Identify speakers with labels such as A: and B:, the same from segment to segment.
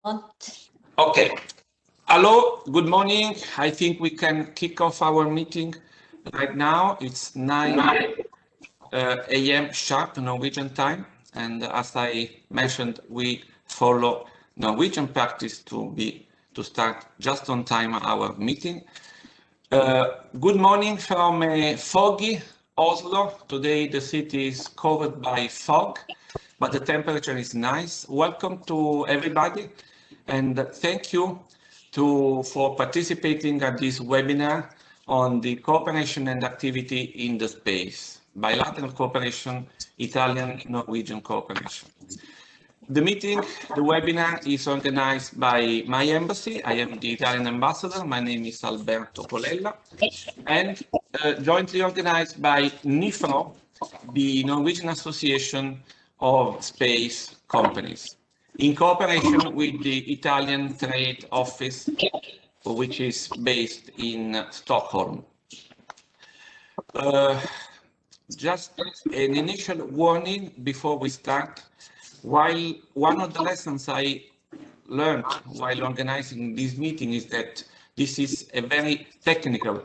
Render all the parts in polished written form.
A: Okay. Hello, good morning. I think we can kick off our meeting right now. It's 9 a.m. sharp Norwegian time. And as I mentioned, we follow Norwegian practice to start just on time our meeting. Good morning from foggy Oslo. Today the city is covered by fog, but the temperature is nice. Welcome to everybody, and thank you for participating at this webinar on the cooperation and activity in the space, bilateral cooperation, Italian and Norwegian cooperation. The webinar is organized by my embassy. I am the Italian ambassador. My name is Alberto Colella, and jointly organized by NIFRO, the Norwegian Association of Space Companies, in cooperation with the Italian Trade Office, which is based in Stockholm. Just an initial warning before we start. While one of the lessons I learned while organizing this meeting is that this is a very technical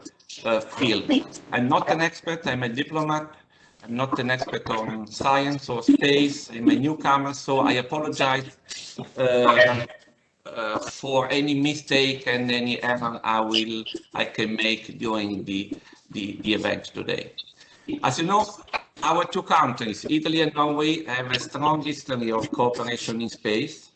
A: field. I'm not an expert, I'm a diplomat. I'm not an expert on science or space. I'm a newcomer, so I apologize for any mistake and any error I can make during the event today. As you know, our two countries, Italy and Norway, have a strong history of cooperation in space.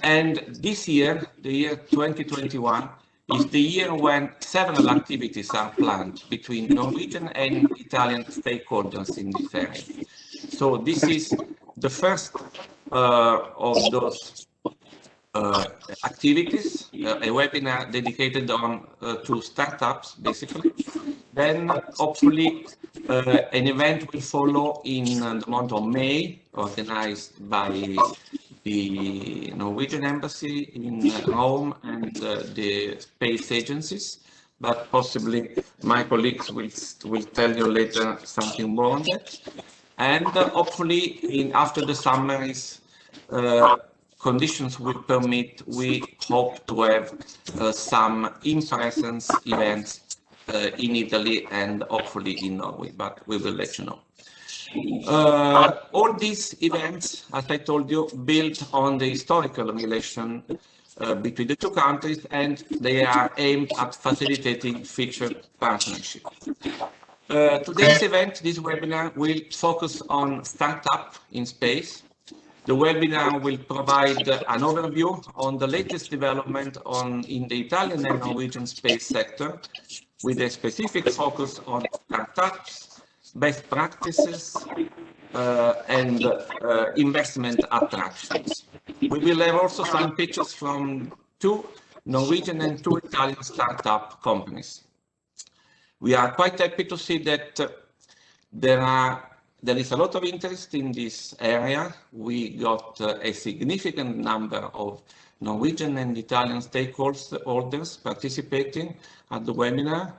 A: And this year, the year 2021, is the year when several activities are planned between Norwegian and Italian stakeholders in this area. So this is the first of those activities, a webinar dedicated to startups, basically. Then, hopefully, an event will follow in the month of May, organized by the Norwegian embassy in Rome and the space agencies. But possibly my colleagues will tell you later something more on that. And hopefully, after the summaries, conditions will permit, we hope to have some in-presence events in Italy and hopefully in Norway, but we will let you know. All these events, as I told you, build on the historical relation between the two countries, and they are aimed at facilitating future partnership. Today's event, this webinar, will focus on startup in space. The webinar will provide an overview on the latest development in the Italian and Norwegian space sector, with a specific focus on startups, best practices, and investment attractions. We will have also some pictures from 2 Norwegian and 2 Italian startup companies. We are quite happy to see that there is a lot of interest in this area. We got a significant number of Norwegian and Italian stakeholders participating at the webinar,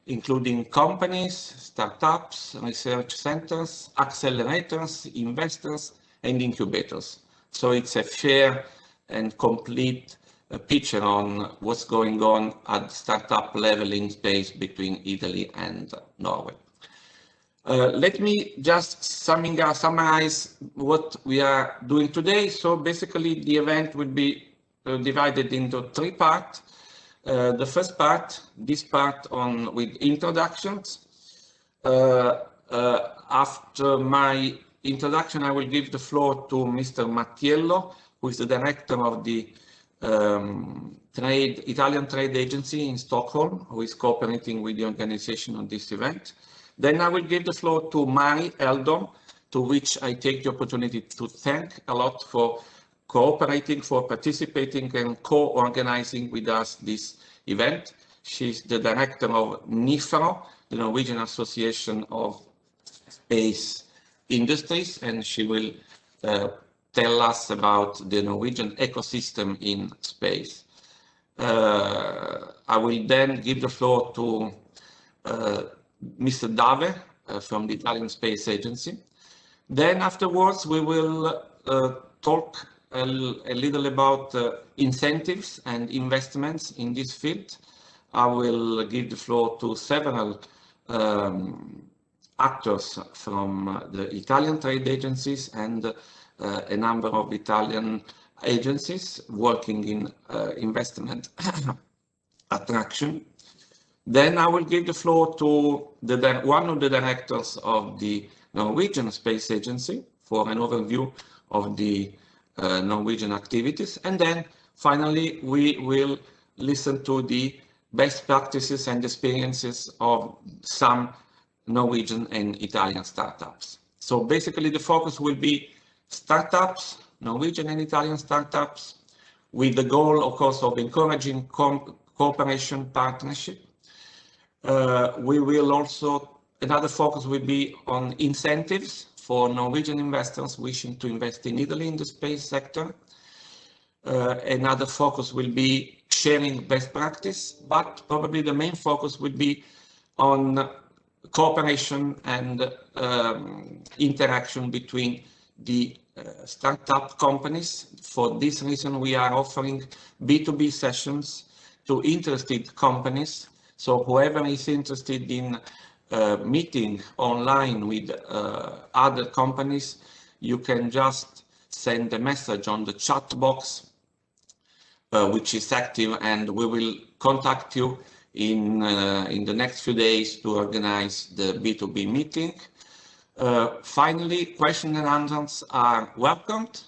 A: including companies, startups, research centers, accelerators, investors, and incubators. So it's a fair and complete picture on what's going on at startup level in space between Italy and Norway. Let me just summarize what we are doing today. So basically the event will be divided into 3 parts. The first part, this part with introductions. After my introduction, I will give the floor to Mr. Mattiello, who is the director of the Italian Trade Agency in Stockholm, who is cooperating with the organization on this event. Then I will give the floor to Mari Eldon, to which I take the opportunity to thank a lot for cooperating, for participating and co-organizing with us this event. She's the director of NIFRO, the Norwegian Association of Space Industries, and she will tell us about the Norwegian ecosystem in space. I will then give the floor to Mr. Dave from the Italian Space Agency. Then afterwards, we will talk a little about incentives and investments in this field. I will give the floor to several actors from the Italian trade agencies and a number of Italian agencies working in investment attraction. Then I will give the floor to one of the directors of the Norwegian Space Agency for an overview of the Norwegian activities. And then finally, we will listen to the best practices and experiences of some Norwegian and Italian startups. So basically the focus will be startups, Norwegian and Italian startups, with the goal, of course, of encouraging cooperation, partnership. We will also, another focus will be on incentives for Norwegian investors wishing to invest in Italy in the space sector. Another focus will be sharing best practice, but probably the main focus will be on cooperation and interaction between the startup companies. For this reason, we are offering B2B sessions to interested companies. So whoever is interested in meeting online with other companies, you can just send a message on the chat box, which is active, and we will contact you in the next few days to organize the B2B meeting. Finally, questions and answers are welcomed,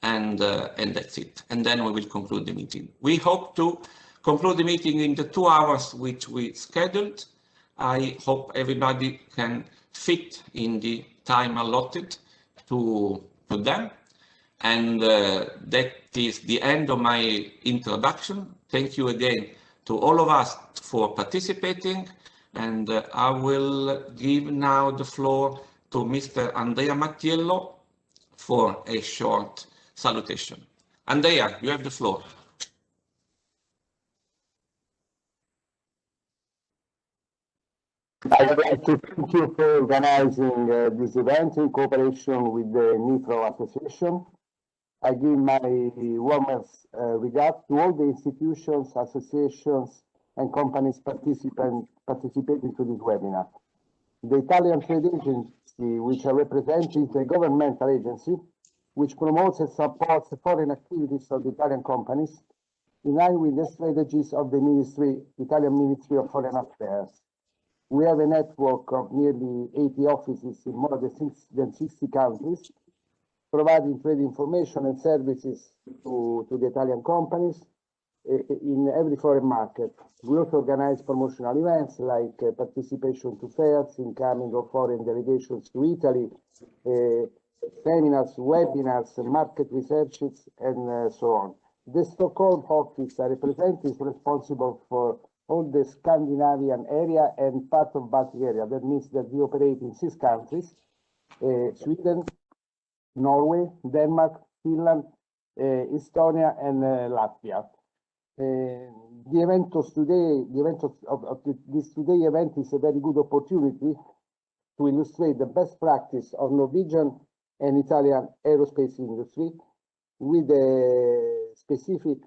A: and that's it. And then we will conclude the meeting. We hope to conclude the meeting in the 2 hours which we scheduled. I hope everybody can fit in the time allotted to them. And that is the end of my introduction. Thank you again to all of us for participating. And I will give now the floor to Mr. Andrea Mattiello for a short salutation. Andrea, you have the floor.
B: I would like to thank you for organizing this event in cooperation with the NIFRO Association. I give my warmest regards to all the institutions, associations, and companies participating to this webinar. The Italian Trade Agency, which I represent, is a governmental agency which promotes and supports the foreign activities of the Italian companies in line with the strategies of the Italian Ministry of Foreign Affairs. We have a network of nearly 80 offices in more than 60 countries, providing trade information and services to the Italian companies in every foreign market. We also organize promotional events like participation to fairs, incoming of foreign delegations to Italy, seminars, webinars, market researches, and so on. The Stockholm office I represent is responsible for all the Scandinavian area and part of Baltic area. That means that we operate in 6 countries, Sweden, Norway, Denmark, Finland, Estonia, and Latvia. The event of today, this today event is a very good opportunity to illustrate the best practice of Norwegian and Italian aerospace industry with a specific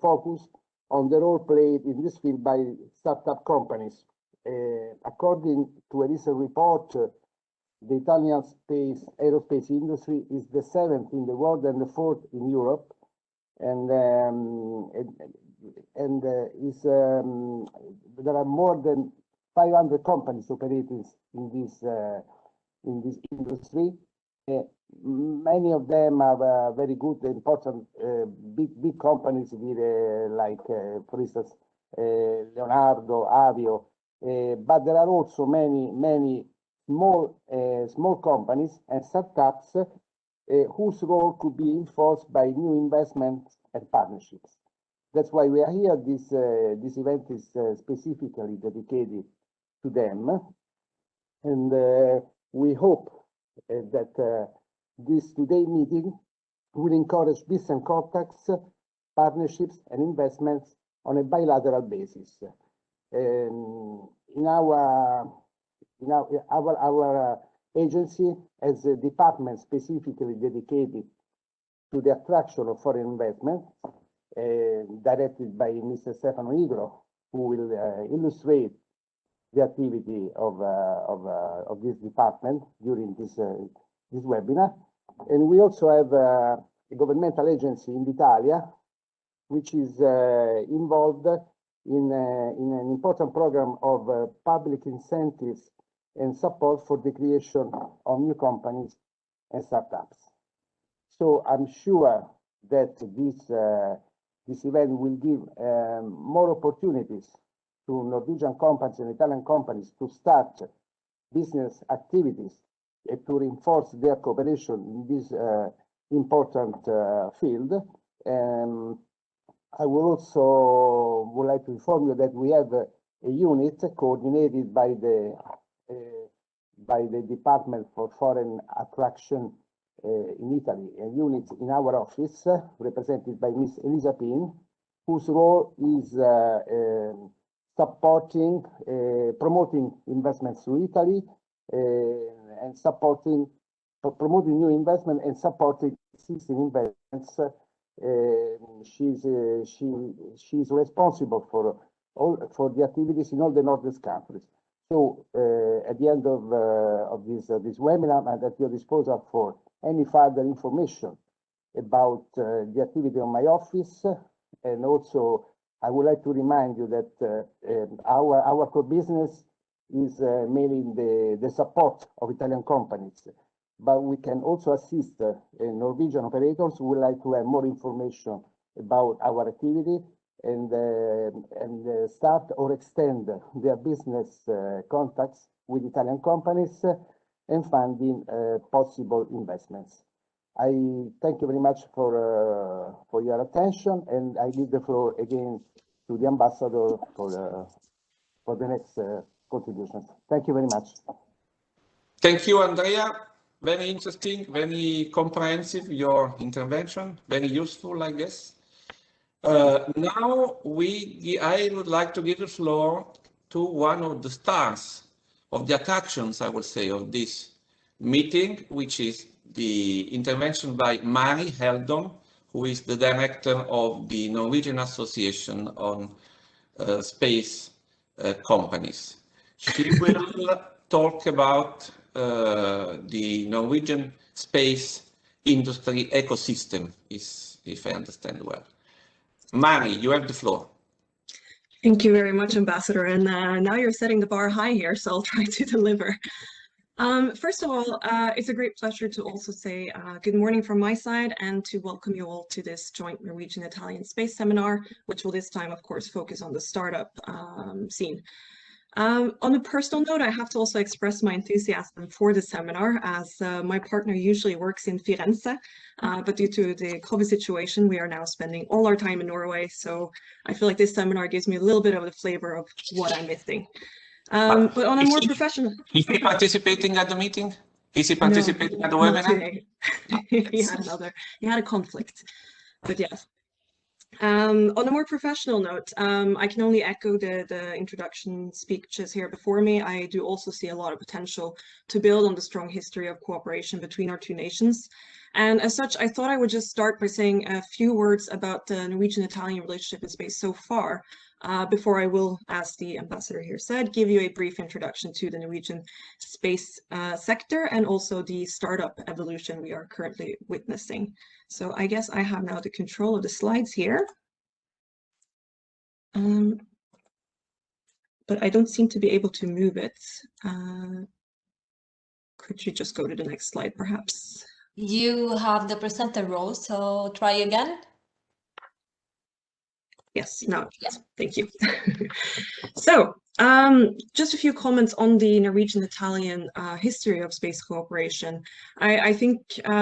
B: focus on the role played in this field by startup companies. According to a recent report, the Italian aerospace industry is the 7th in the world and the 4th in Europe, and there are more than 500 companies operating in this industry. Many of them are very good, important, big companies with, like, for instance, Leonardo, Avio, but there are also many small companies and startups whose role could be enforced by new investments and partnerships. That's why we are here. This event is specifically dedicated to them, and we hope that this today meeting will encourage business contacts, partnerships, and investments on a bilateral basis. Our agency has a department specifically dedicated to the attraction of foreign investment, directed by Mr. Stefano Igro, who will illustrate the activity of this department during this webinar. And we also have a governmental agency in Italia, which is involved in an important program of public incentives and support for the creation of new companies and startups. So I'm sure that this event will give more opportunities to Norwegian companies and Italian companies to start business activities and to reinforce their cooperation in this important field. I would like to inform you that we have a unit coordinated by the Department for Foreign Attraction in Italy, a unit in our office represented by Ms. Elisa Pin, whose role is supporting, promoting investments to Italy and promoting new investment and supporting existing investments. She's responsible for the activities in all the Nordic countries. So at the end of this webinar, I'm at your disposal for any further information about the activity of my office. And also, I would like to remind you that our core business is mainly in the support of Italian companies, but we can also assist Norwegian operators who would like to have more information about our activity and start or extend their business contacts with Italian companies and funding possible investments. I thank you very much for your attention, and I give the floor again to the ambassador for the next contributions. Thank you very much.
A: Thank you, Andrea. Very interesting, very comprehensive, your intervention, very useful, I guess. Now I would like to give the floor to one of the stars of the attractions, I would say, of this meeting, which is the intervention by Mari Heldon, who is the director of the Norwegian Association on Space Companies. She will talk about the Norwegian space industry ecosystem, if I understand well. Mari, you have the floor.
C: Thank you very much, Ambassador. And now you're setting the bar high here, so I'll try to deliver. First of all, it's a great pleasure to also say good morning from my side and to welcome you all to this joint Norwegian-Italian space seminar, which will this time, of course, focus on the startup scene. On a personal note, I have to also express my enthusiasm for the seminar, as my partner usually works in Firenze, but due to the COVID situation, we are now spending all our time in Norway. So I feel like this seminar gives me a little bit of the flavor of what I'm missing. But on a more professional...
A: Is he participating at the meeting? Is he participating at the webinar?
C: Not today. He had a conflict, but yes. On a more professional note, I can only echo the introduction speeches here before me. I do also see a lot of potential to build on the strong history of cooperation between our two nations. And as such, I thought I would just start by saying a few words about the Norwegian-Italian relationship in space so far, before I will, as the ambassador here said, give you a brief introduction to the Norwegian space sector and also the startup evolution we are currently witnessing. So I guess I have now the control of the slides here. But I don't seem to be able to move it. Could you just go to the next slide, perhaps?
D: You have the presenter role, so try again.
C: Yes, no, yes, thank you. So, just a few comments on the Norwegian-Italian history of space cooperation. I think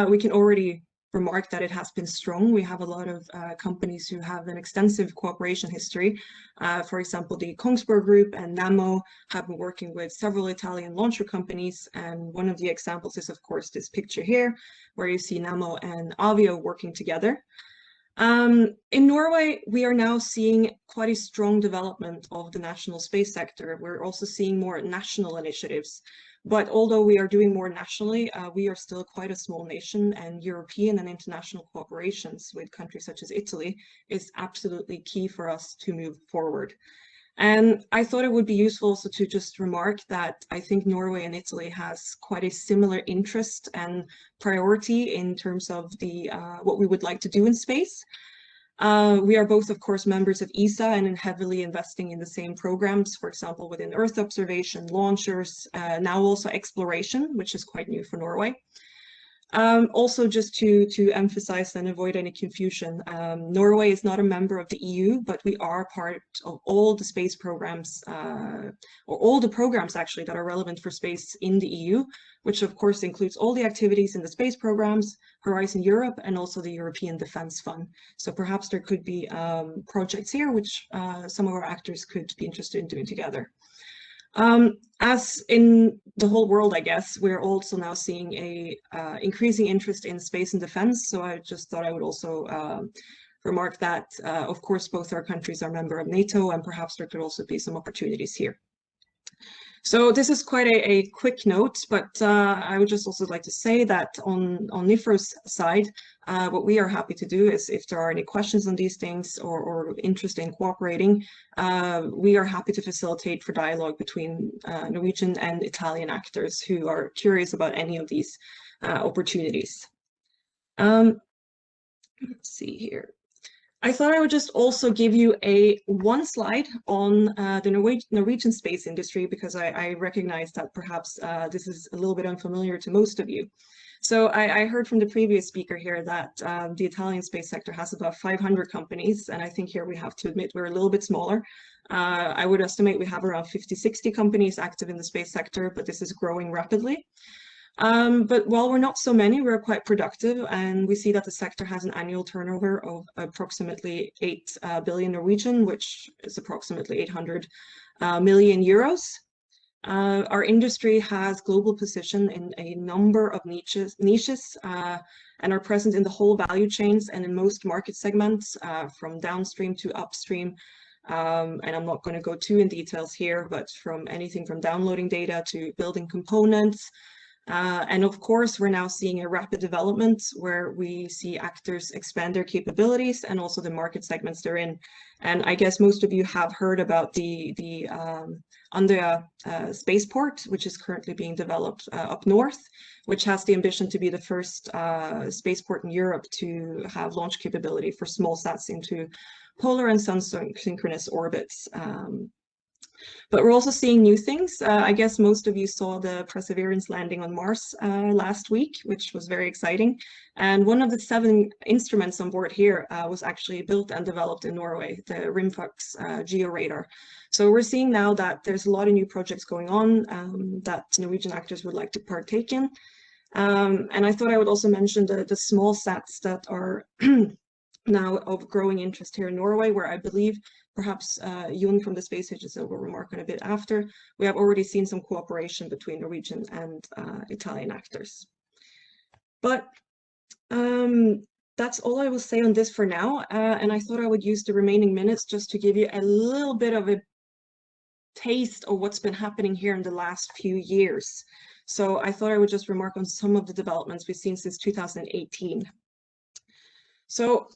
C: we can already remark that it has been strong. We have a lot of companies who have an extensive cooperation history. For example, the Kongsberg Group and Nammo have been working with several Italian launcher companies. And one of the examples is, of course, this picture here, where you see Nammo and Avio working together. In Norway, we are now seeing quite a strong development of the national space sector. We're also seeing more national initiatives But although we are doing more nationally, we are still quite a small nation, and European and international cooperations with countries such as Italy is absolutely key for us to move forward. And I thought it would be useful also to just remark that I think Norway and Italy has quite a similar interest and priority in terms of the what we would like to do in space. We are both, of course, members of ESA and heavily investing in the same programs, for example, within Earth observation, launchers, now also exploration, which is quite new for Norway. Also, just to emphasize and avoid any confusion, Norway is not a member of the EU, but we are part of all the space programs, or all the programs actually that are relevant for space in the EU, which of course includes all the activities in the space programs, Horizon Europe, and also the European Defence Fund. So perhaps there could be projects here which some of our actors could be interested in doing together. As in the whole world, I guess, we're also now seeing a increasing interest in space and defense. So I just thought I would also remark that, of course, both our countries are member of NATO, and perhaps there could also be some opportunities here. So this is quite a quick note, but I would just also like to say that on NIFRO's side, what we are happy to do is if there are any questions on these things or interest in cooperating, we are happy to facilitate for dialogue between Norwegian and Italian actors who are curious about any of these opportunities. Let's see here. I thought I would just also give you one slide on the Norwegian space industry, because I recognize that perhaps this is a little bit unfamiliar to most of you. So I heard from the previous speaker here that the Italian space sector has about 500 companies, and I think here we have to admit we're a little bit smaller. I would estimate we have around 50-60 companies active in the space sector, but this is growing rapidly. But while we're not so many, we're quite productive, and we see that the sector has an annual turnover of approximately 8 billion Norwegian, which is approximately 800 million euros. Our industry has global position in a number of niches and are present in the whole value chains and in most market segments, from downstream to upstream. And I'm not going to go too in details here, but from anything from downloading data to building components. And of course, we're now seeing a rapid development where we see actors expand their capabilities and also the market segments they're in. And I guess most of you have heard about the Andøya spaceport, which is currently being developed up north, which has the ambition to be the first spaceport in Europe to have launch capability for small sats into polar and sun-synchronous orbits. But we're also seeing new things. I guess most of you saw the Perseverance landing on Mars last week, which was very exciting. And one of the 7 instruments on board here was actually built and developed in Norway, the Rimfax georadar. So we're seeing now that there's a lot of new projects going on that Norwegian actors would like to partake in. And I thought I would also mention the small sats that are now of growing interest here in Norway, where I believe perhaps Jon from the Space Agency will remark on a bit after. We have already seen some cooperation between Norwegian and Italian actors. But that's all I will say on this for now. And I thought I would use the remaining minutes just to give you a little bit of a taste of what's been happening here in the last few years. So I thought I would just remark on some of the developments we've seen since 2018. So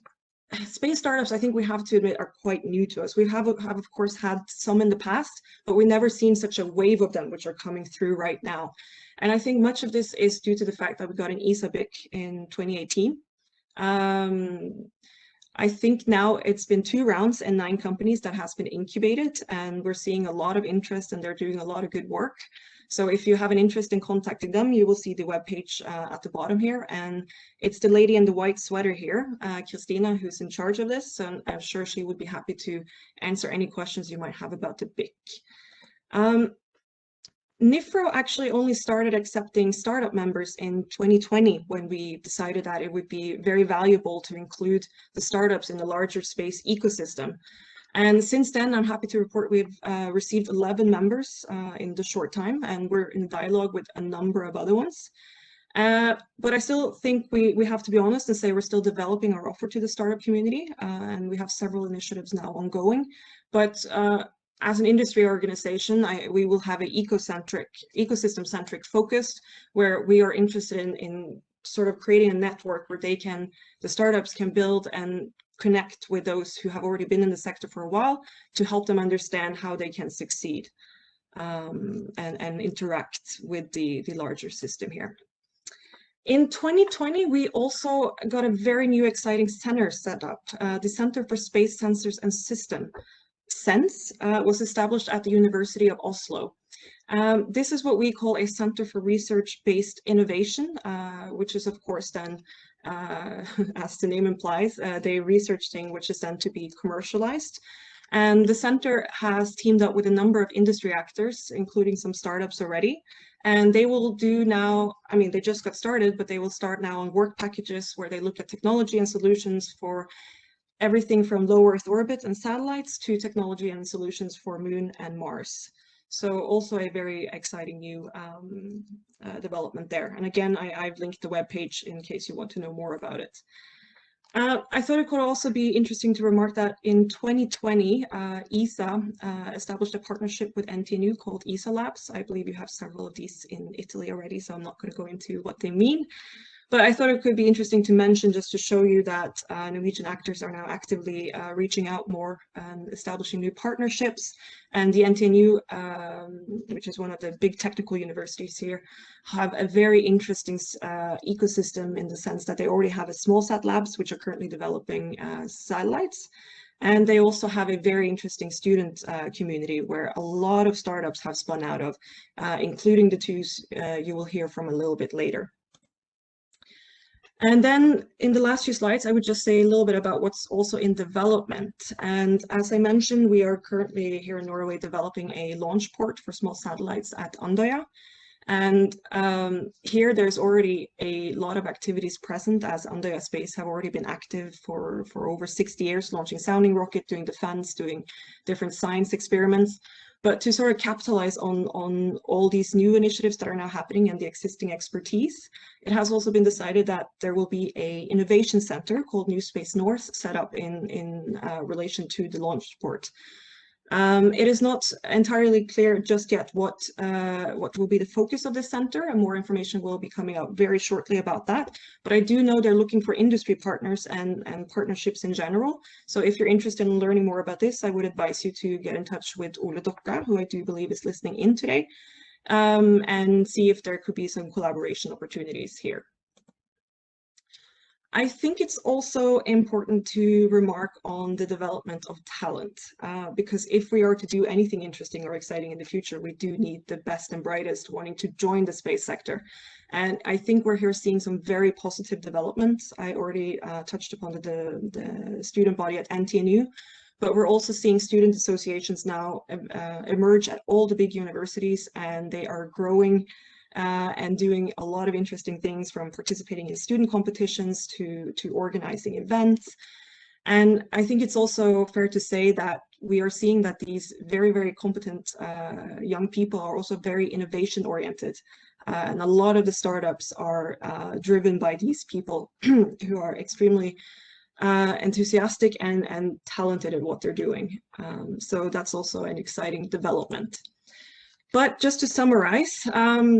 C: space startups, I think we have to admit, are quite new to us. We have of course had some in the past, but we've never seen such a wave of them which are coming through right now. And I think much of this is due to the fact that we got an ESA BIC in 2018. I think now it's been 2 rounds and 9 companies that has been incubated, and we're seeing a lot of interest and they're doing a lot of good work. So if you have an interest in contacting them, you will see the webpage at the bottom here. And it's the lady in the white sweater here, Christina, who's in charge of this. So I'm sure she would be happy to answer any questions you might have about the BIC. NIFRO actually only started accepting startup members in 2020 when we decided that it would be very valuable to include the startups in the larger space ecosystem. And since then, I'm happy to report we've received 11 members in the short time, and we're in dialogue with a number of other ones. But I still think we have to be honest and say we're still developing our offer to the startup community, and we have several initiatives now ongoing. But as an industry organization, we will have an ecosystem-centric focus, where we are interested in sort of creating a network where the startups can build and connect with those who have already been in the sector for a while to help them understand how they can succeed and interact with the larger system here. In 2020, we also got a very new exciting center set up. The Center for Space Sensors and System, CENS, was established at the University of Oslo. This is what we call a Center for Research-Based Innovation, which is of course then, as the name implies, the research thing which is then to be commercialized. And the center has teamed up with a number of industry actors, including some startups already. And they will do now, I mean, they just got started, but they will start now on work packages where they look at technology and solutions for everything from low Earth orbit and satellites to technology and solutions for Moon and Mars. So also a very exciting new development there. And again, I've linked the webpage in case you want to know more about it. I thought it could also be interesting to remark that in 2020, ESA established a partnership with NTNU called ESA Labs. I believe you have several of these in Italy already, so I'm not going to go into what they mean. But I thought it could be interesting to mention, just to show you that Norwegian actors are now actively reaching out more and establishing new partnerships. And the NTNU, which is one of the big technical universities here, have a very interesting ecosystem in the sense that they already have a small sat labs, which are currently developing satellites. And they also have a very interesting student community where a lot of startups have spun out of, including the two you will hear from a little bit later. And then in the last few slides, I would just say a little bit about what's also in development. And as I mentioned, we are currently here in Norway developing a launch port for small satellites at Andøya. And here there's already a lot of activities present, as Andøya Space have already been active for over 60 years, launching sounding rocket, doing defense, doing different science experiments. But to sort of capitalize on all these new initiatives that are now happening and the existing expertise, it has also been decided that there will be an innovation center called New Space North set up in relation to the launch port. It is not entirely clear just yet what will be the focus of this center, and more information will be coming out very shortly about that. But I do know they're looking for industry partners and partnerships in general. So if you're interested in learning more about this, I would advise you to get in touch with Ole Dokka, who I do believe is listening in today, and see if there could be some collaboration opportunities here. I think it's also important to remark on the development of talent, because if we are to do anything interesting or exciting in the future, we do need the best and brightest wanting to join the space sector. And I think we're here seeing some very positive developments. I already touched upon the student body at NTNU, but we're also seeing student associations now emerge at all the big universities, and they are growing and doing a lot of interesting things, from participating in student competitions to organizing events. And I think it's also fair to say that we are seeing that these very, very competent young people are also very innovation oriented. And a lot of the startups are driven by these people who are extremely enthusiastic and talented at what they're doing. So that's also an exciting development. But just to summarize,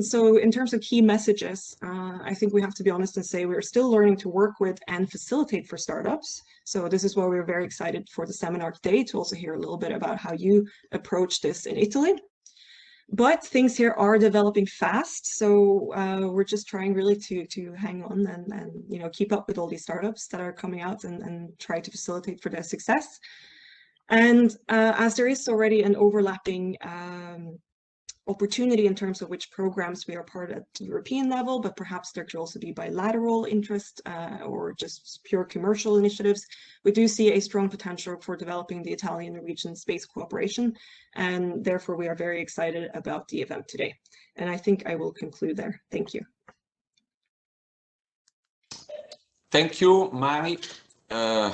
C: so in terms of key messages, I think we have to be honest and say we're still learning to work with and facilitate for startups. So this is why we're very excited for the seminar today, to also hear a little bit about how you approach this in Italy. But things here are developing fast, so we're just trying really to hang on and keep up with all these startups that are coming out and try to facilitate for their success. And as there is already an overlapping opportunity in terms of which programs we are part at the European level, but perhaps there could also be bilateral interest or just pure commercial initiatives. We do see a strong potential for developing the Italian and Norwegian space cooperation, and therefore we are very excited about the event today. And I think I will conclude there. Thank you.
A: Thank you, Mari. A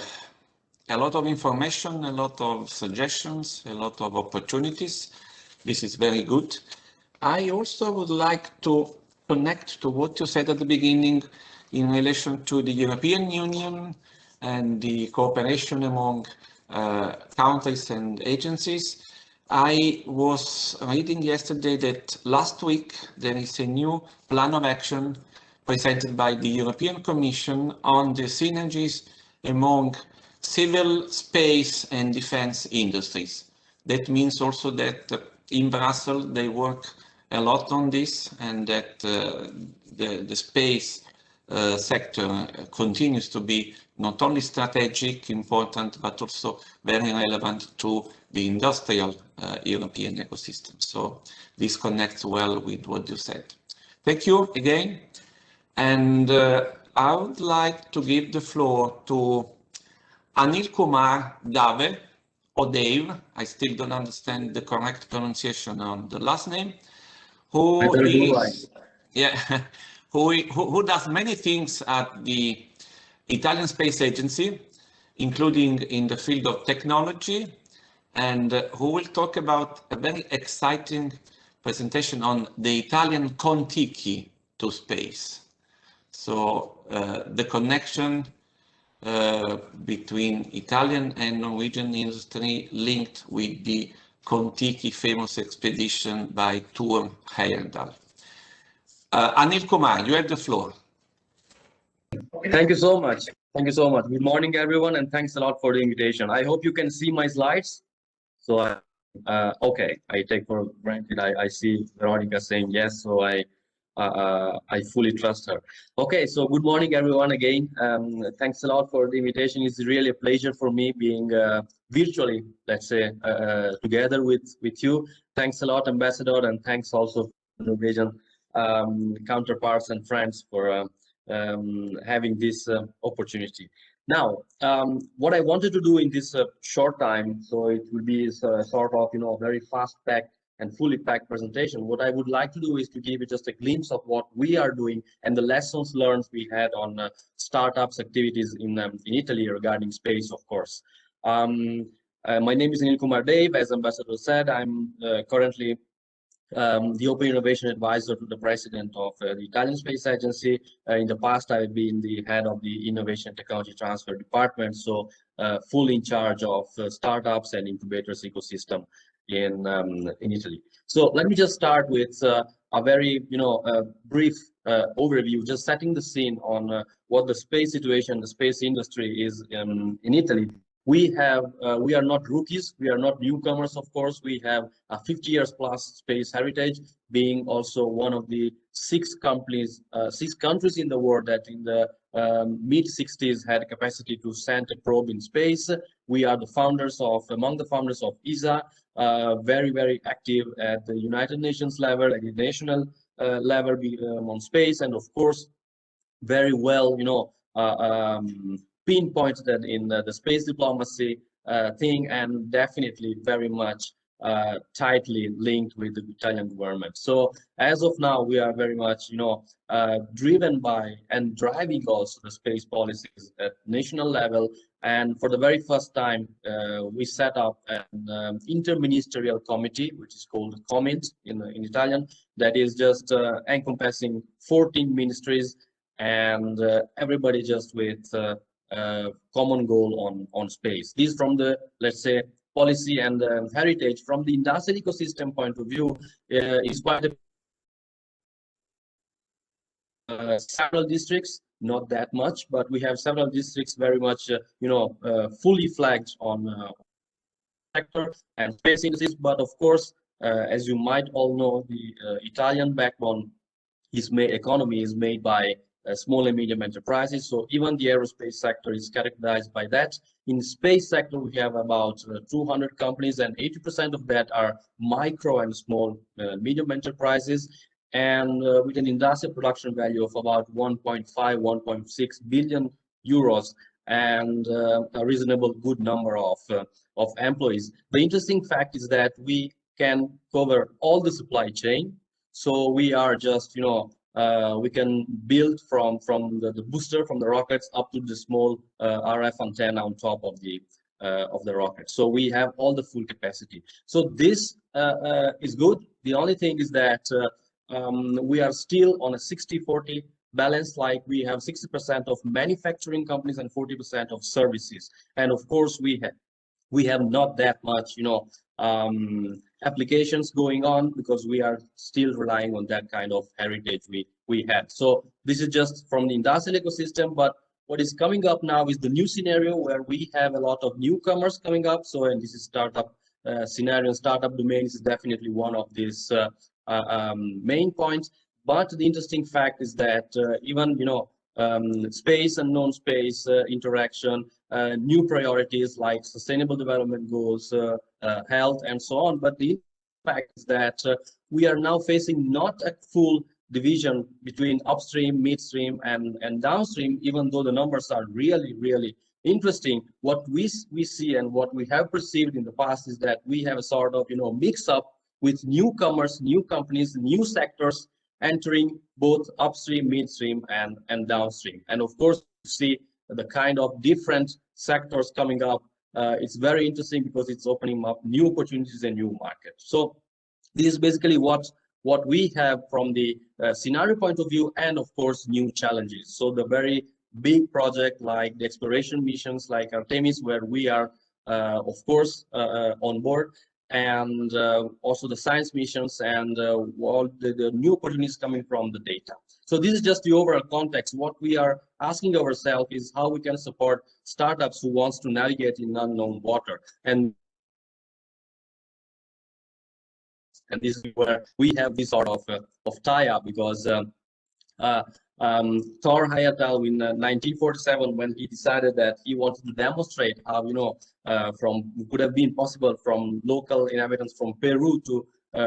A: lot of information, a lot of suggestions, a lot of opportunities. This is very good. I also would like to connect to what you said at the beginning in relation to the European Union and the cooperation among countries and agencies. I was reading yesterday that last week there is a new plan of action presented by the European Commission on the synergies among civil, space and defense industries. That means also that in Brussels they work a lot on this, and that the space sector continues to be not only strategic, important, but also very relevant to the industrial European ecosystem. So this connects well with what you said. Thank you again. And I would like to give the floor to Anil Kumar Dave, or Dave, I still don't understand the correct pronunciation on the last name, who does many things at the Italian Space Agency, including in the field of technology, and who will talk about a very exciting presentation on the Italian Contiki to space. So the connection between Italian and Norwegian industry linked with the Contiki famous expedition by Thor Heyerdahl. Anil Kumar, you have the floor.
E: Thank you so much. Thank you so much. Good morning, everyone, and thanks a lot for the invitation. I hope you can see my slides. So, okay, I take for granted. I see Veronica saying yes, so I fully trust her. Okay, so good morning, everyone, again. Thanks a lot for the invitation. It's really a pleasure for me being virtually, let's say, together with you. Thanks a lot, Ambassador, and thanks also to Norwegian counterparts and friends for having this opportunity. Now, what I wanted to do in this short time, so it will be sort of, you know, very fast-packed and fully packed presentation. What I would like to do is to give you just a glimpse of what we are doing and the lessons learned we had on startups activities in Italy regarding space, of course. My name is Anil Kumar Dave. As Ambassador said, I'm currently the Open Innovation Advisor to the President of the Italian Space Agency. In the past, I've been the head of the Innovation Technology Transfer Department, so fully in charge of startups and incubators ecosystem in Italy. So let me just start with a very, you know, brief overview, just setting the scene on what the space situation, the space industry is in Italy. We are not rookies, we are not newcomers, of course. We have a 50 years plus space heritage, being also one of the 6 countries in the world that in the mid-60s had capacity to send a probe in space. We are among the founders of ESA, very, very active at the United Nations level, at the national level on space, and of course, very well, you know, pinpointed in the space diplomacy thing, and definitely very much tightly linked with the Italian government. So as of now, we are very much, you know, driven by and driving also the space policies at national level. And for the very first time, we set up an interministerial committee, which is called COMINT in Italian, that is just encompassing 14 ministries and everybody just with common goal on space. This from the, let's say, policy and heritage. From the industrial ecosystem point of view, is quite several districts, not that much, but we have several districts very much, you know, fully flagged on sector and space industries. But of course, as you might all know, the Italian backbone economy is made by small and medium enterprises. So even the aerospace sector is characterized by that. In space sector, we have about 200 companies, and 80% of that are micro and small medium enterprises, and with an industrial production value of about 1.5, 1.6 billion euros, and a reasonable good number of employees. The interesting fact is that we can cover all the supply chain. So we are just, you know, we can build from the booster, from the rockets, up to the small RF antenna on top of the rocket. So we have all the full capacity. So this is good. The only thing is that we are still on a 60-40 balance, like we have 60% of manufacturing companies and 40% of services. And of course, we we have not that much, applications going on because we are still relying on that kind of heritage we had. So this is just from the industrial ecosystem, but what is coming up now is the new scenario where we have a lot of newcomers coming up. So, and this is startup scenario, and startup domain is definitely one of these main points. But the interesting fact is that even space and non-space interaction, new priorities like sustainable development goals, health, and so on. But the fact is that we are now facing not a full division between upstream, midstream, and downstream, even though the numbers are really, really interesting. What we see and what we have perceived in the past is that we have a sort of mix up with newcomers, new companies, new sectors entering both upstream, midstream, and downstream. And of course, you see the kind of different sectors coming up. It's very interesting because it's opening up new opportunities and new markets. So this is basically what we have from the scenario point of view, and of course new challenges. So the very big project like the exploration missions like Artemis, where we are of course on board, and also the science missions, and all the new opportunities coming from the data. So this is just the overall context. What we are asking ourselves is how we can support startups who wants to navigate in unknown water. And this is where we have this sort of tie-up, because Thor Heyerdahl in 1947, when he decided that he wanted to demonstrate how could have been possible from local inhabitants from Peru to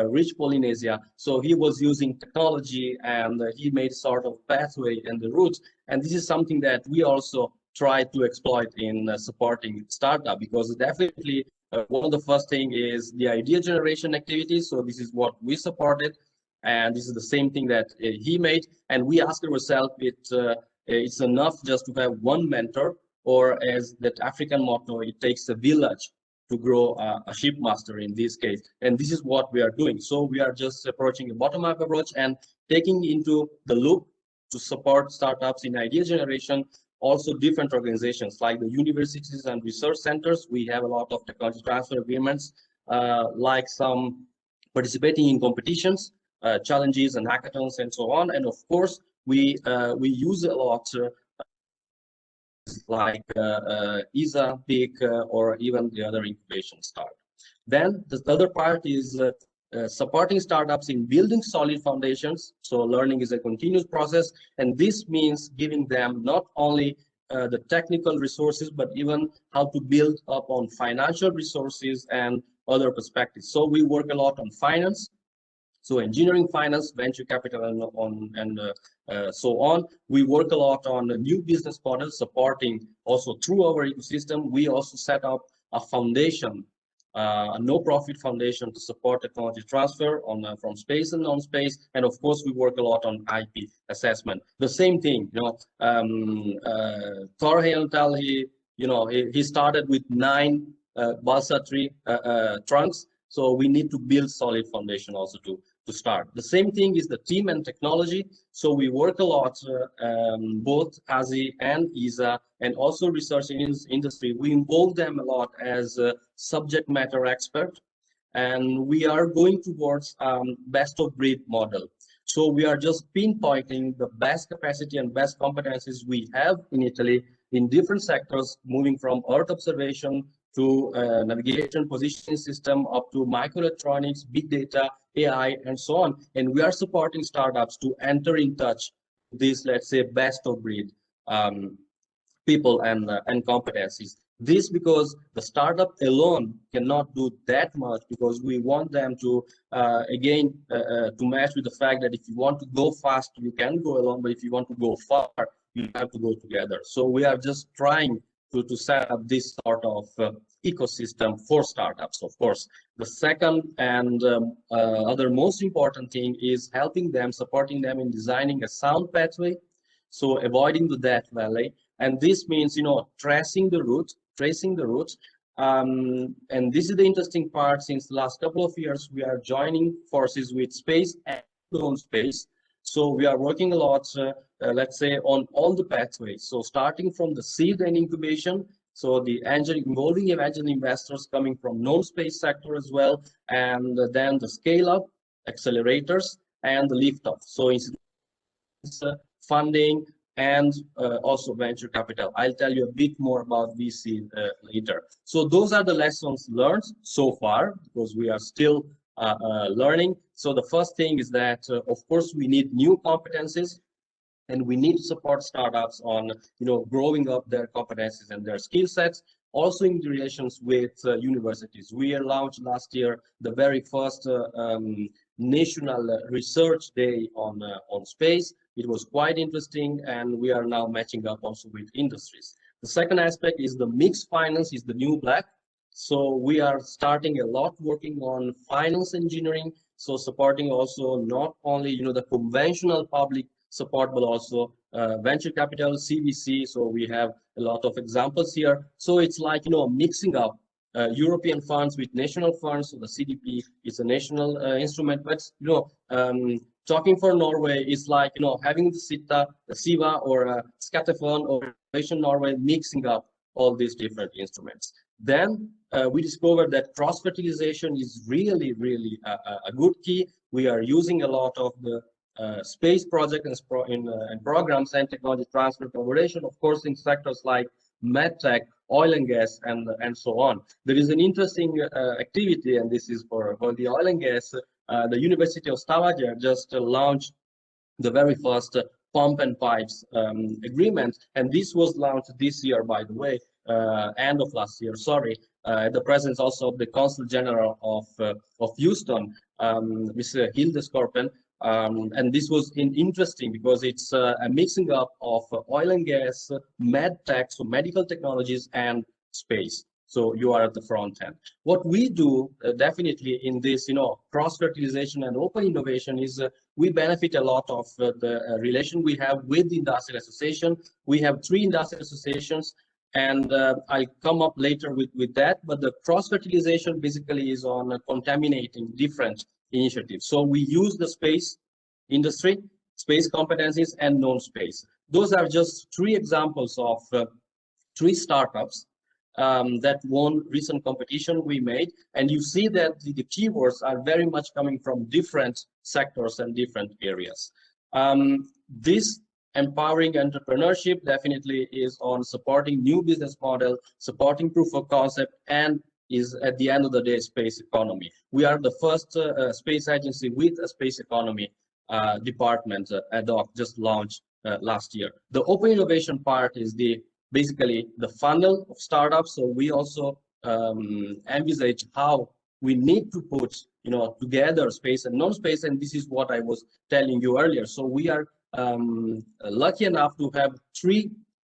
E: reach Polynesia. So he was using technology, and he made sort of pathway and the routes. And this is something that we also try to exploit in supporting startup, because definitely one of the first thing is the idea generation activities. So this is what we supported, and this is the same thing that he made. And we ask ourselves, it's enough just to have one mentor, or as that African motto, it takes a village to grow a shipmaster in this case. And this is what we are doing. So we are just approaching a bottom-up approach and taking into the loop to support startups in idea generation. Also different organizations like the universities and research centers. We have a lot of technology transfer agreements, like some participating in competitions, challenges and hackathons and so on. And of course, we use a lot like ESA, PIC, or even the other incubation start. Then the other part is supporting startups in building solid foundations. So learning is a continuous process, and this means giving them not only the technical resources, but even how to build up on financial resources and other perspectives. So we work a lot on finance, so engineering finance, venture capital, and so on. We work a lot on the new business models, supporting also through our ecosystem. We also set up a foundation, a no-profit foundation to support technology transfer on from space and non-space. And of course, we work a lot on IP assessment. The same thing, Thor Heyerdahl, he started with 9 balsa tree trunks. So we need to build solid foundation also to start. The same thing is the team and technology. So we work a lot, both ASI and ESA, and also research in industry. We involve them a lot as a subject matter expert, and we are going towards best of breed model. So we are just pinpointing the best capacity and best competencies we have in Italy in different sectors, moving from Earth observation to navigation positioning system, up to microelectronics, big data, AI, and so on. And we are supporting startups to enter in touch with these, let's say, best of breed people and competencies. This because the startup alone cannot do that much, because we want them to, again, to match with the fact that if you want to go fast, you can go alone, but if you want to go far, you have to go together. So we are just trying to set up this sort of ecosystem for startups. Of course, the second and other most important thing is helping them, supporting them in designing a sound pathway, so avoiding the death valley. And this means, tracing the route. And this is the interesting part. Since the last couple of years, we are joining forces with space and non-space. So we are working a lot, let's say, on all the pathways. So starting from the seed and incubation, So the angel involving angel investors coming from non-space sector as well, and then the scale-up, accelerators, and the lift-off. So it's funding and also venture capital. I'll tell you a bit more about VC later. So those are the lessons learned so far, because we are still learning. So the first thing is that, of course, we need new competencies, and we need to support startups on, growing up their competencies and their skill sets. Also in relations with universities. We launched last year the very first national research day on space. It was quite interesting, and we are now matching up also with industries. The second aspect is the mixed finance is the new black. So we are starting a lot working on finance engineering. So supporting also not only, the conventional public support, but also venture capital, CVC. So we have a lot of examples here. So it's like, mixing up European funds with national funds. So the CDP is a national instrument, but, talking for Norway is like, having the SITA, the SIVA, or Skattefond or Innovation Norway, mixing up all these different instruments. Then we discovered that cross-fertilization is really, really a good key. We are using a lot of the space projects and programs and technology transfer collaboration, of course, in sectors like medtech, oil and gas, and so on. There is an interesting activity, and this is for the oil and gas. The University of Stavanger just launched the very first pump and pipes agreement, and this was launched this year, by the way, end of last year, sorry, the presence also of the Consul General of Houston, Mr. Hilde Skorpen. And this was interesting because it's a mixing up of oil and gas, med tech, so medical technologies, and space. So you are at the front end. What we do definitely in this, cross-fertilization and open innovation is we benefit a lot of the relation we have with the industrial association. We have 3 industrial associations, and I'll come up later with that. But the cross-fertilization basically is on contaminating different initiatives. So we use the space industry, space competencies, and non-space. Those are just 3 examples of 3 startups that won recent competition we made, and you see that the keywords are very much coming from different sectors and different areas. This empowering entrepreneurship definitely is on supporting new business model, supporting proof of concept, and is at the end of the day space economy. We are the first space agency with a space economy department ad hoc, just launched last year. The open innovation part is basically the funnel of startups. So we also envisage how we need to put together space and non-space, and this is what I was telling you earlier. So we are lucky enough to have 3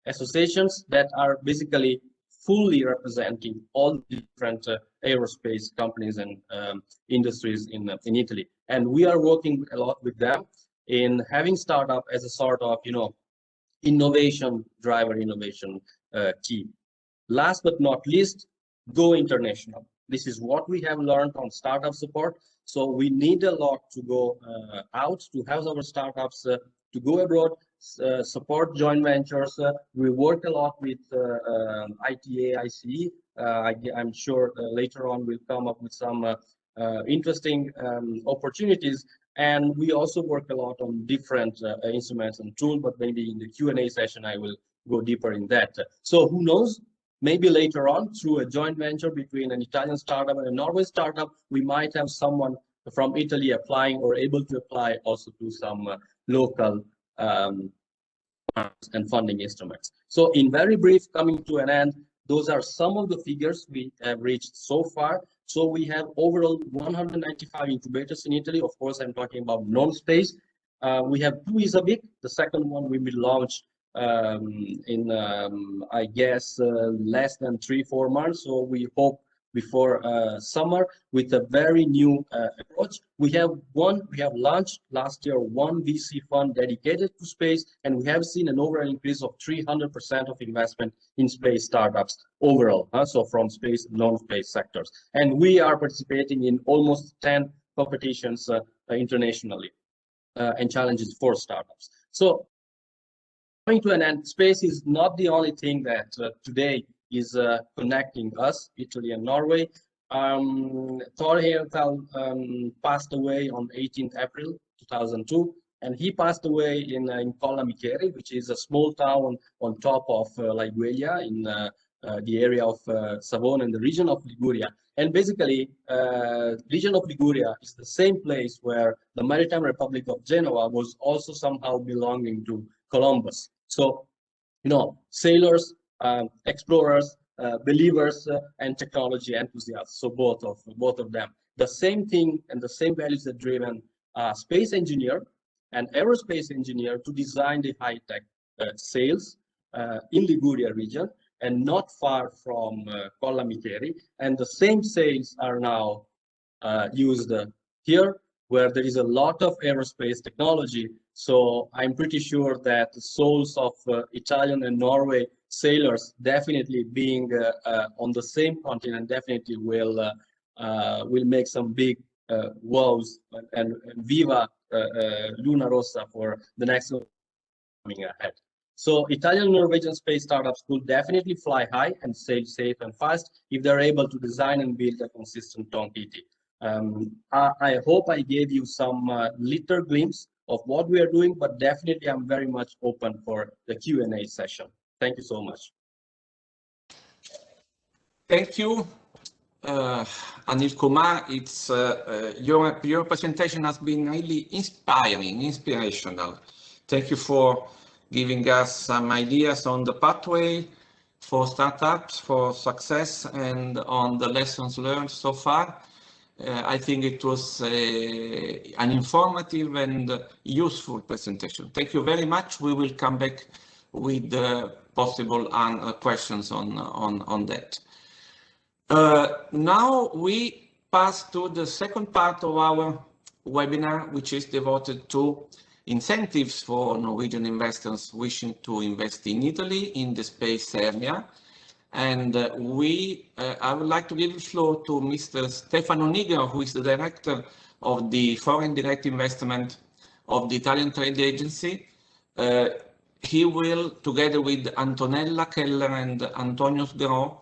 E: associations that are basically fully representing all different aerospace companies and industries in Italy, and we are working a lot with them in having startup as a sort of innovation driver, innovation key. Last but not least, go international. This is what we have learned on startup support. So we need a lot to go out to have our startups to go abroad, support joint ventures. We work a lot with ITA, ICE. I'm sure later on we'll come up with some interesting opportunities. And we also work a lot on different instruments and tools, but maybe in the Q&A session, I will go deeper in that. So who knows, maybe later on through a joint venture between an Italian startup and a Norway startup, we might have someone from Italy applying or able to apply also to some local and funding instruments. So in very brief, coming to an end, those are some of the figures we have reached so far. So we have overall 195 incubators in Italy. Of course, I'm talking about non-space. We have 2 ISABIC. The second one we will launch in, I guess, less than 3-4 months. So we hope before summer with a very new approach. We have launched last year 1 VC fund dedicated to space, and we have seen an overall increase of 300% of investment in space startups overall, so from space, non-space sectors. And we are participating in almost 10 competitions internationally and challenges for startups. So coming to an end, space is not the only thing that today is connecting us, Italy and Norway. Thor Heyerdahl passed away on 18th April 2002, and he passed away in Colla Micheri, which is a small town on top of Liguria in the area of Savona and the region of Liguria. And basically, region of Liguria is the same place where the Maritime Republic of Genoa was also somehow belonging to Columbus. So, you know, sailors, explorers, believers, and technology enthusiasts. So both of them. The same thing and the same values that driven space engineer and aerospace engineer to design the high-tech sails in Liguria region, and not far from Colla Micheri. And the same sails are now used here, where there is a lot of aerospace technology. So I'm pretty sure that the souls of Italian and Norway sailors, definitely being on the same continent, definitely will make some big wows and viva Luna Rossa for the next coming ahead. So Italian and Norwegian space startups could definitely fly high and sail safe and fast if they're able to design and build a consistent TONPT. I hope I gave you some little glimpse of what we are doing, but definitely I'm very much open for the Q&A session. Thank you so much.
A: Thank you, Anil Kumar. It's your presentation has been really inspirational. Thank you for giving us some ideas on the pathway for startups, for success, and on the lessons learned so far. I think it was an informative and useful presentation. Thank you very much. We will come back with possible questions on that. Now we pass to the second part of our webinar, which is devoted to incentives for Norwegian investors wishing to invest in Italy in the space area. And I would like to give the floor to Mr. Stefano Nigro, who is the Director of the Foreign Direct Investment of the Italian Trade Agency. He will, together with Antonella Keller and Antonio Sgro,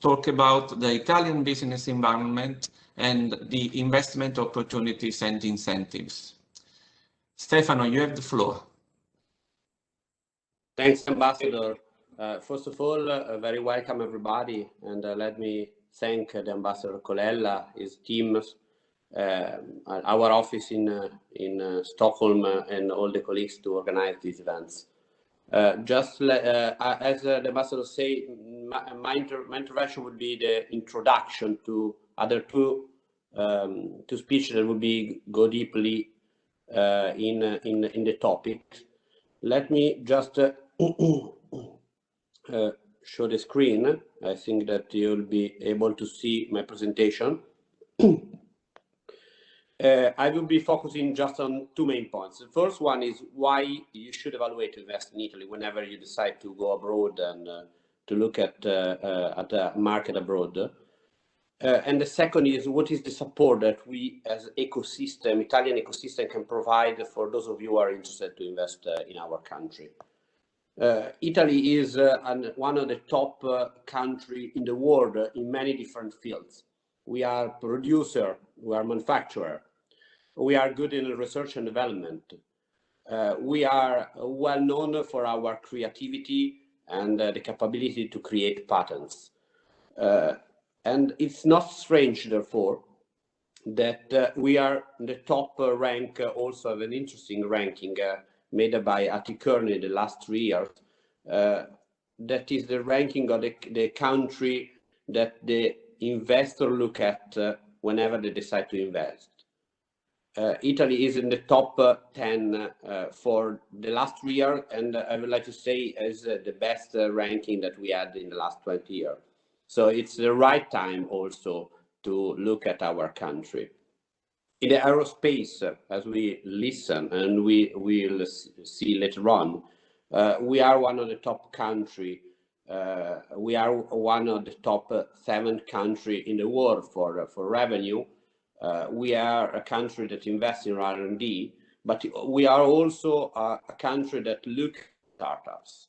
A: talk about the Italian business environment and the investment opportunities and incentives. Stefano, you have the floor.
F: Thanks, Ambassador. First of all, very welcome everybody, and let me thank the Ambassador Colella, his team, our office in Stockholm, and all the colleagues to organize these events. As the Ambassador said, my intervention would be the introduction to other two speeches that would go deeply in the topic. Let me just show the screen. I think that you'll be able to see my presentation. I will be focusing just on two main points. The first one is why you should evaluate to invest in Italy whenever you decide to go abroad and to look at a market abroad. And the second is what is the support that we as ecosystem, Italian ecosystem, can provide for those of you who are interested to invest in our country. Italy is one of the top countries in the world in many different fields. We are producer, we are manufacturer, we are good in research and development. We are well known for our creativity and the capability to create patents. And it's not strange, therefore, that we are in the top rank, also of an interesting ranking made by Atikern in the last 3 years. That is the ranking of the country that the investor look at whenever they decide to invest. Italy is in the top 10 for the last 3 years, and I would like to say is the best ranking that we had in the last 20 years. So it's the right time also to look at our country. In the aerospace, as we listen and we will see later on, we are one of the top country. We are one of the top 7 country in the world for revenue. We are a country that invests in R&D, but we are also a country that look at startups.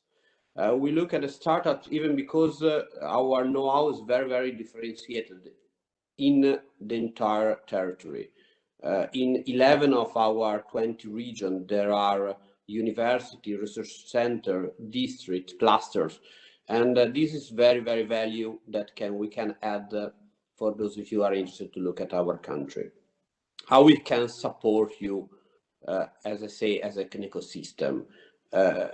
F: We look at the startups even because our know-how is very, very differentiated in the entire territory. In 11 of our 20 regions, there are university, research center, district, clusters. And this is very, very value that we can add for those of you who are interested to look at our country. How we can support you, as I say, as an ecosystem.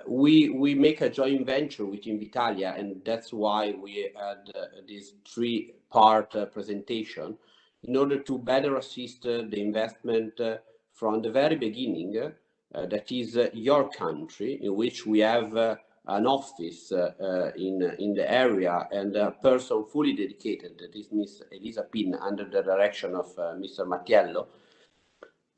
F: We make a joint venture with Invitalia, and that's why we had this three-part presentation in order to better assist the investment from the very beginning. That is your country, in which we have an office in the area and a person fully dedicated, that is Miss Elisa Pin, under the direction of Mr. Mattiello,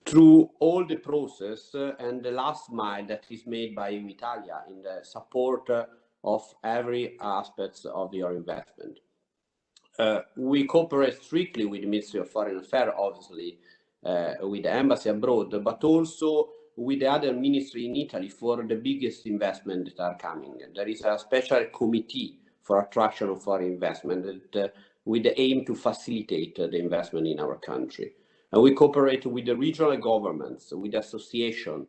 F: through all the process and the last mile that is made by Invitalia in the support of every aspect of your investment. We cooperate strictly with the Ministry of Foreign Affairs, obviously, with the embassy abroad, but also with the other ministry in Italy for the biggest investment that are coming. There is a special committee for attraction of foreign investment that, with the aim to facilitate the investment in our country. And we cooperate with the regional governments, with the association,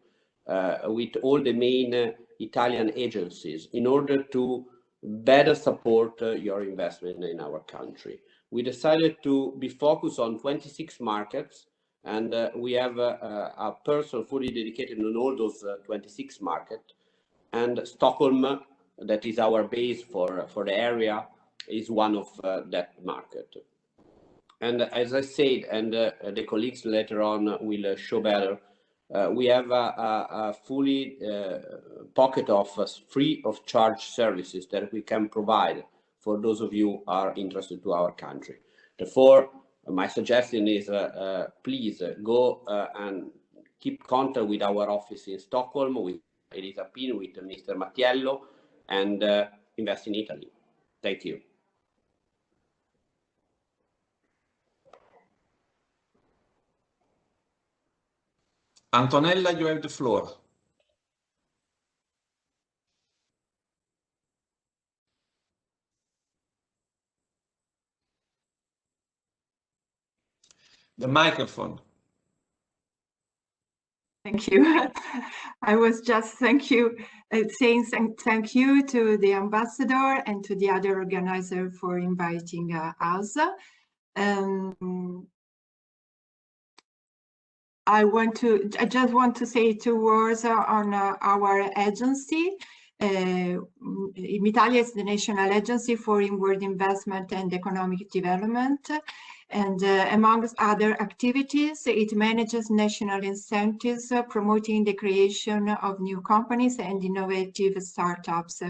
F: with all the main Italian agencies in order to better support your investment in our country. We decided to be focused on 26 markets, and we have a person fully dedicated on all those 26 markets. And Stockholm, that is our base for the area, is one of that market. And as I said, and the colleagues later on will show better, we have a fully pocket of free of charge services that we can provide for those of you who are interested to our country. Therefore, my suggestion is please go and keep contact with our office in Stockholm, with Elisa Pin, with Mr. Mattiello, and invest in Italy. Thank you.
A: Antonella, you have the floor. The microphone.
G: Thank you. I was just saying thank you to the ambassador and to the other organizer for inviting us. I just want to say 2 words on our agency. Invitalia is the National Agency for Inward Investment and Economic Development. And amongst other activities, it manages national incentives promoting the creation of new companies and innovative startups.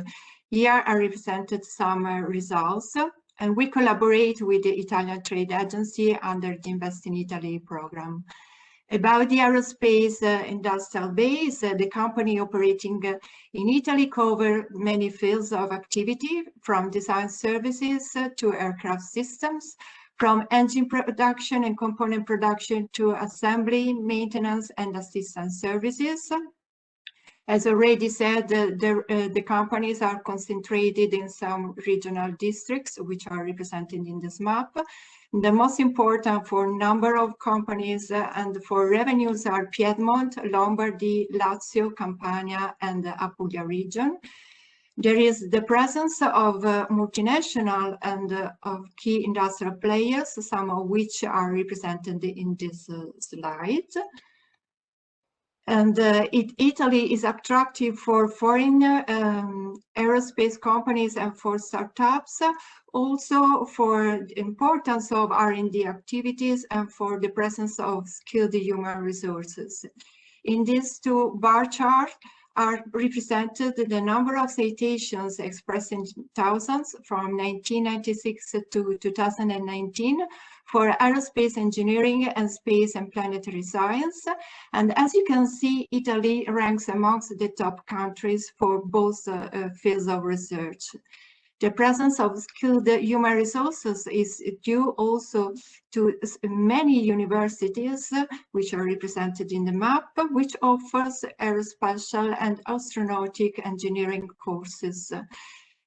G: Here are represented some results. And we collaborate with the Italian Trade Agency under the Invest in Italy program. About the aerospace industrial base, the company operating in Italy covers many fields of activity, from design services to aircraft systems, from engine production and component production to assembly, maintenance, and assistance services. As already said, the companies are concentrated in some regional districts, which are represented in this map. The most important for number of companies and for revenues are Piedmont, Lombardy, Lazio, Campania, and the Apulia region. There is the presence of multinational and of key industrial players, some of which are represented in this slide. And Italy is attractive for foreign aerospace companies and for startups, also for the importance of R&D activities and for the presence of skilled human resources. In these 2 bar charts are represented the number of citations expressed in thousands from 1996 to 2019 for aerospace engineering and space and planetary science. And as you can see, Italy ranks amongst the top countries for both fields of research. The presence of skilled human resources is due also to many universities, which are represented in the map, which offers aerospatial and astronautic engineering courses.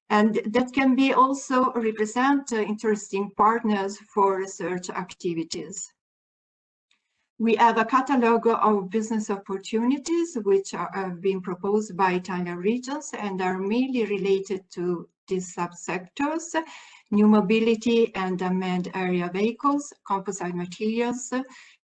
G: And that can be also represent interesting partners for research activities. We have a catalogue of business opportunities which have been proposed by Italian regions and are mainly related to these subsectors: new mobility and unmanned area vehicles, composite materials,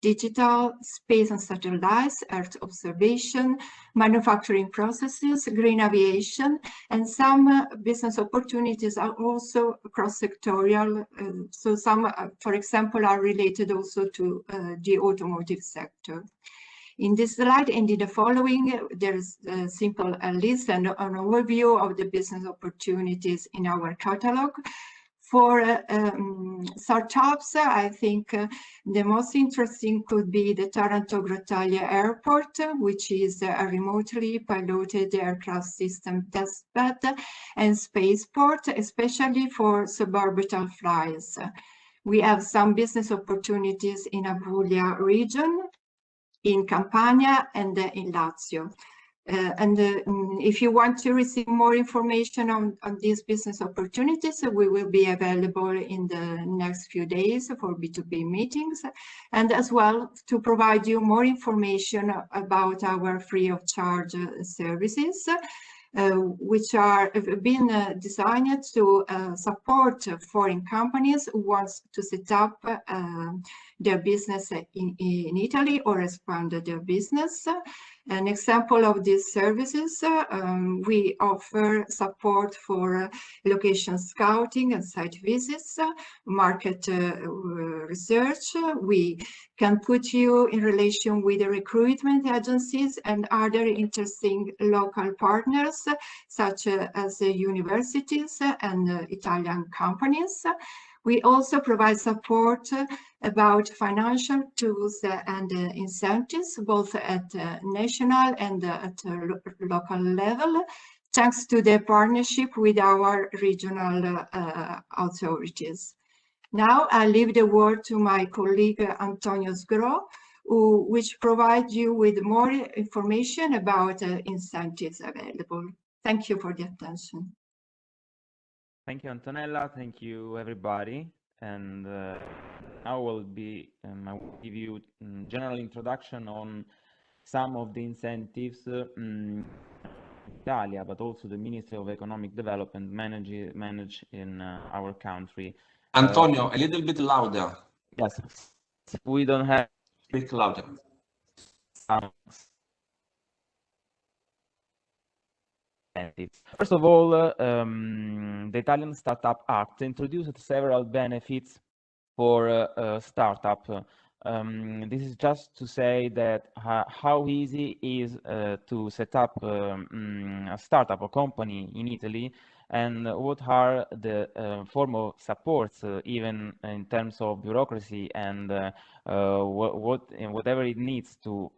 G: digital, space and satellites, Earth observation, manufacturing processes, green aviation, and some business opportunities are also cross-sectorial. So some, for example, are related also to the automotive sector. In this slide and in the following, there is a simple list and an overview of the business opportunities in our catalog. For startups, I think the most interesting could be the Taranto-Grottaglie Airport, which is a remotely piloted aircraft system testbed and spaceport, especially for suborbital flights. We have some business opportunities in Apulia region, in Campania, and in Lazio. If you want to receive more information on these business opportunities, we will be available in the next few days for B2B meetings, and as well to provide you more information about our free of charge services, which are been designed to support foreign companies who want to set up their business in Italy or expand their business. An example of these services, we offer support for location scouting and site visits, market research. We can put you in relation with the recruitment agencies and other interesting local partners, such as universities and Italian companies. We also provide support about financial tools and incentives, both at national and at local level, thanks to the partnership with our regional authorities. Now I leave the word to my colleague Antonio Sgro, which provides you with more information about incentives available. Thank you for the attention.
H: Thank you, Antonella. Thank you, everybody. And I will give you a general introduction on some of the incentives in Italia, but also the Ministry of Economic Development manage in our country.
A: Antonio, a little bit louder.
H: Yes, we don't have.
A: Speak louder.
H: First of all, the Italian Startup Act introduced several benefits for a startup. This is just to say that how easy is to set up a startup or company in Italy, and what are the form of supports, even in terms of bureaucracy and whatever it needs to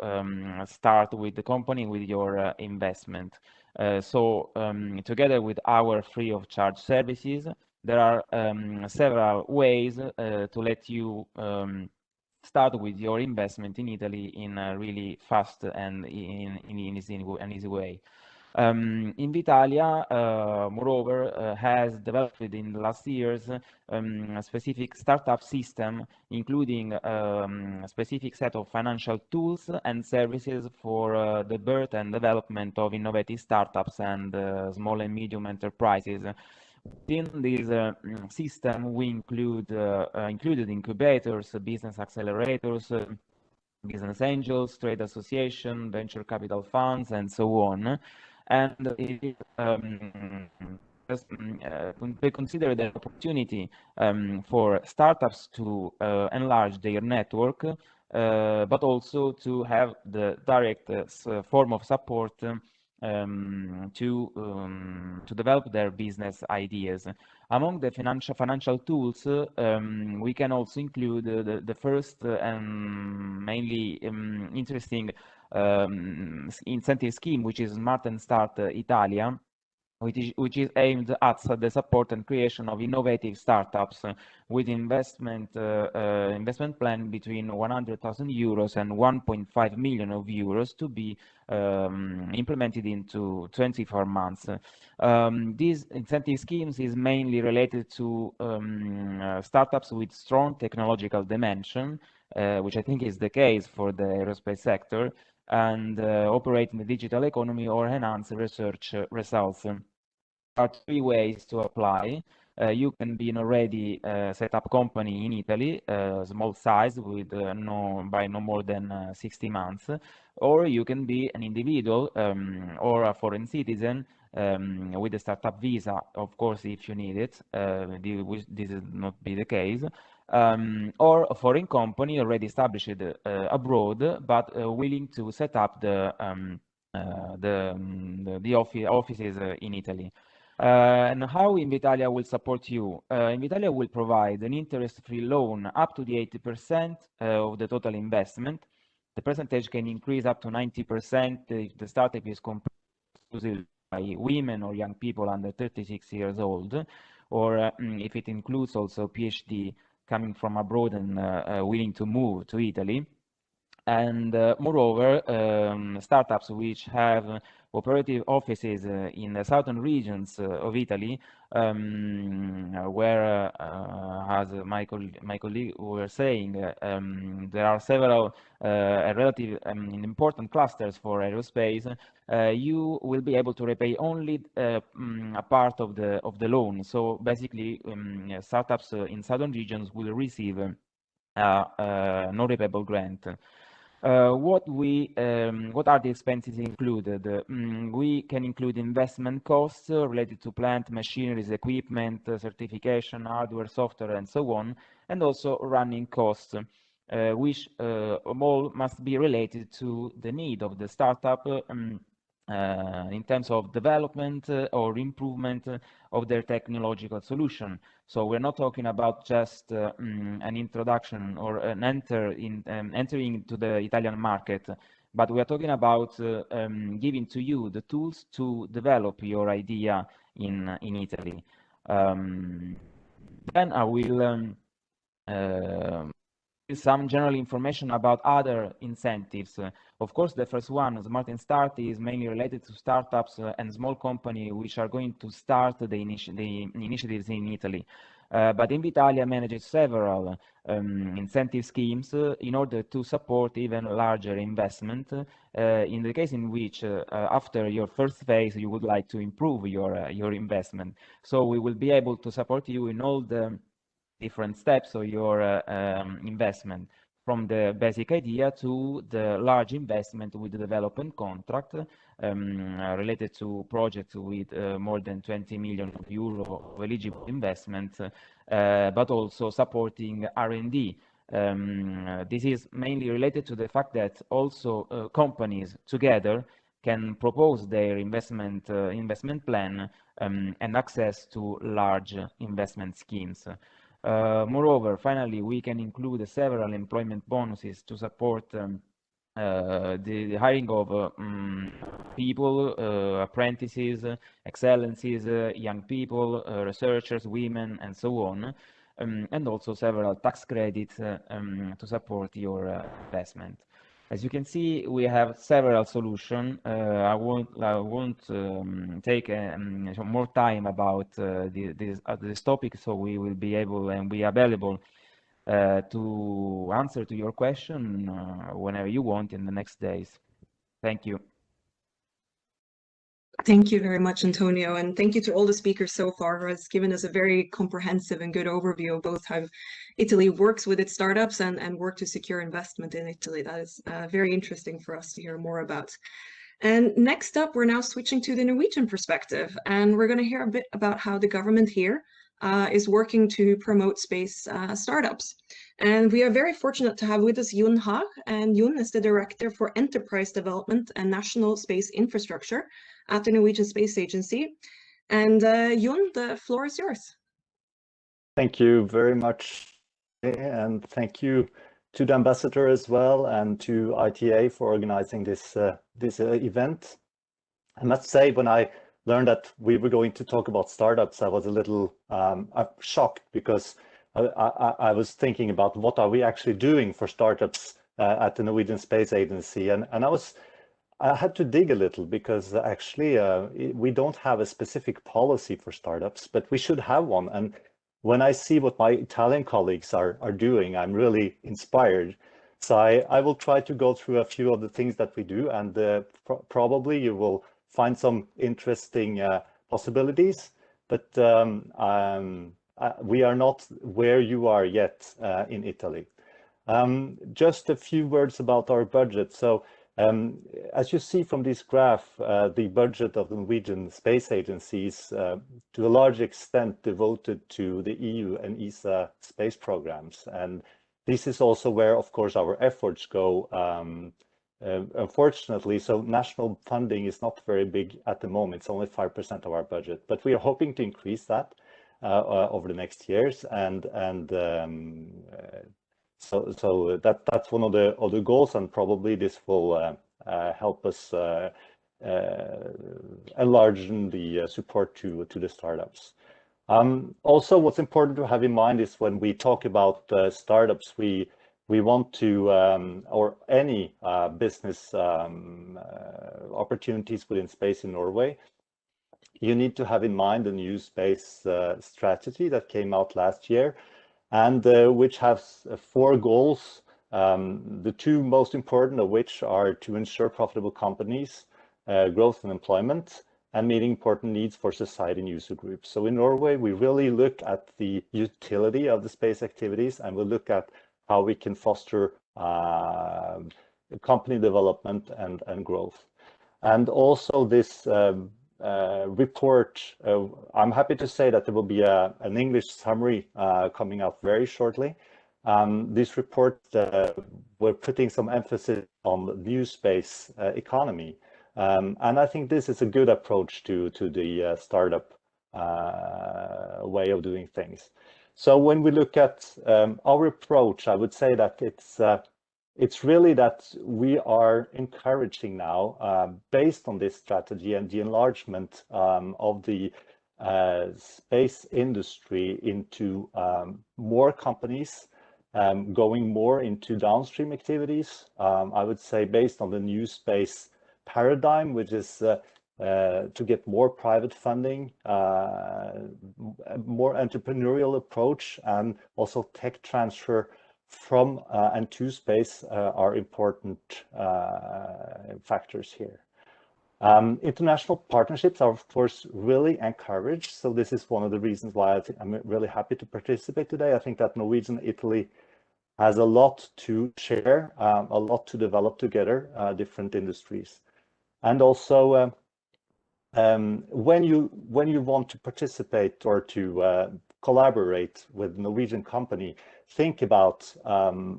H: start with the company, with your investment. Together with our free of charge services, there are several ways to let you start with your investment in Italy in a really fast and in an easy way. Invitalia, moreover, has developed in the last years a specific startup system, including a specific set of financial tools and services for the birth and development of innovative startups and small and medium enterprises. Within this system, we included incubators, business accelerators, business angels, trade association, venture capital funds, and so on. And we consider the opportunity for startups to enlarge their network, but also to have the direct form of support to develop their business ideas. Among the financial tools, we can also include the first and mainly interesting incentive scheme, which is Smart and Start Italia, which is aimed at the support and creation of innovative startups with investment plan between 100,000 euros and 1.5 million euros to be implemented into 24 months. These incentive schemes is mainly related to startups with strong technological dimension, which I think is the case for the aerospace sector, and operate in the digital economy or enhance research results. There are three ways to apply. You can be an already set up company in Italy, small size with no more than 60 months, or you can be an individual or a foreign citizen with a startup visa, of course, if you need it. This is not be the case. Or a foreign company already established abroad, but willing to set up the offices in Italy. And how Invitalia will support you? Invitalia will provide an interest-free loan up to the 80% of the total investment. The percentage can increase up to 90% if the startup is composed by women or young people under 36 years old, or if it includes also PhD coming from abroad and willing to move to Italy. And moreover, startups which have operative offices in the southern regions of Italy, where, as my colleague were saying, there are several relative important clusters for aerospace. You will be able to repay only a part of the loan. So basically, startups in southern regions will receive a non-repayable grant. What are the expenses included? We can include investment costs related to plant, machineries, equipment, certification, hardware, software, and so on, and also running costs, which all must be related to the need of the startup in terms of development or improvement of their technological solution. So we're not talking about just an introduction or an entering into the Italian market, but we are talking about giving to you the tools to develop your idea in Italy. Then I will some general information about other incentives. Of course, the first one, Smart and Start, is mainly related to startups and small companies which are going to start the initiatives in Italy. But Invitalia manages several incentive schemes in order to support even larger investment in the case in which after your first phase you would like to improve your investment. So we will be able to support you in all the different steps of your investment, from the basic idea to the large investment with the development contract related to projects with more than 20 million euro of eligible investment, but also supporting R&D. This is mainly related to the fact that also companies together can propose their investment plan and access to large investment schemes. Moreover, finally, we can include several employment bonuses to support the hiring of people, apprentices, excellencies, young people, researchers, women, and so on, and also several tax credits to support your investment. As you can see, we have several solutions. I won't take more time about this topic, so we will be able and be available to answer to your question whenever you want in the next days. Thank you.
C: Thank you very much, Antonio, and thank you to all the speakers so far who has given us a very comprehensive and good overview of both how Italy works with its startups and work to secure investment in Italy. That is very interesting for us to hear more about. And next up, we're now switching to the Norwegian perspective, and we're going to hear a bit about how the government here is working to promote space startups. And we are very fortunate to have with us Jon Haag, and Jon is the Director for Enterprise Development and National Space Infrastructure at the Norwegian Space Agency. And Jon, the floor is yours.
I: Thank you very much, and thank you to the ambassador as well and to ITA for organizing this event. I must say, when I learned that we were going to talk about startups, I was a little shocked, because I was thinking about what are we actually doing for startups at the Norwegian Space Agency, and I had to dig a little, because actually we don't have a specific policy for startups, but we should have one. And when I see what my Italian colleagues are doing, I'm really inspired. So I will try to go through a few of the things that we do, and probably you will find some interesting possibilities, but we are not where you are yet in Italy. Just a few words about our budget. So as you see from this graph, the budget of the Norwegian Space Agency is to a large extent devoted to the EU and ESA space programs. And this is also where, of course, our efforts go. Unfortunately, so national funding is not very big at the moment. It's only 5% of our budget, but we are hoping to increase that over the next years. And so that's one of the goals, and probably this will help us enlarge the support to the startups. Also, what's important to have in mind is when we talk about startups, we want to, or any business opportunities within space in Norway, you need to have in mind the new space strategy that came out last year, and which has 4 goals, the 2 most important of which are to ensure profitable companies, growth and employment, and meeting important needs for society and user groups. So in Norway, we really look at the utility of the space activities, and we look at how we can foster company development and growth. And also this report, I'm happy to say that there will be an English summary coming out very shortly. This report, we're putting some emphasis on the new space economy. And I think this is a good approach to the startup way of doing things. So when we look at our approach, I would say that it's really that we are encouraging now, based on this strategy and the enlargement of the space industry into more companies, going more into downstream activities. I would say based on the new space paradigm, which is to get more private funding, more entrepreneurial approach, and also tech transfer from and to space are important factors here. International partnerships are, of course, really encouraged. So this is one of the reasons why I'm really happy to participate today. I think that Norwegian Italy has a lot to share, a lot to develop together, different industries. And also, when you want to participate or to collaborate with a Norwegian company, think about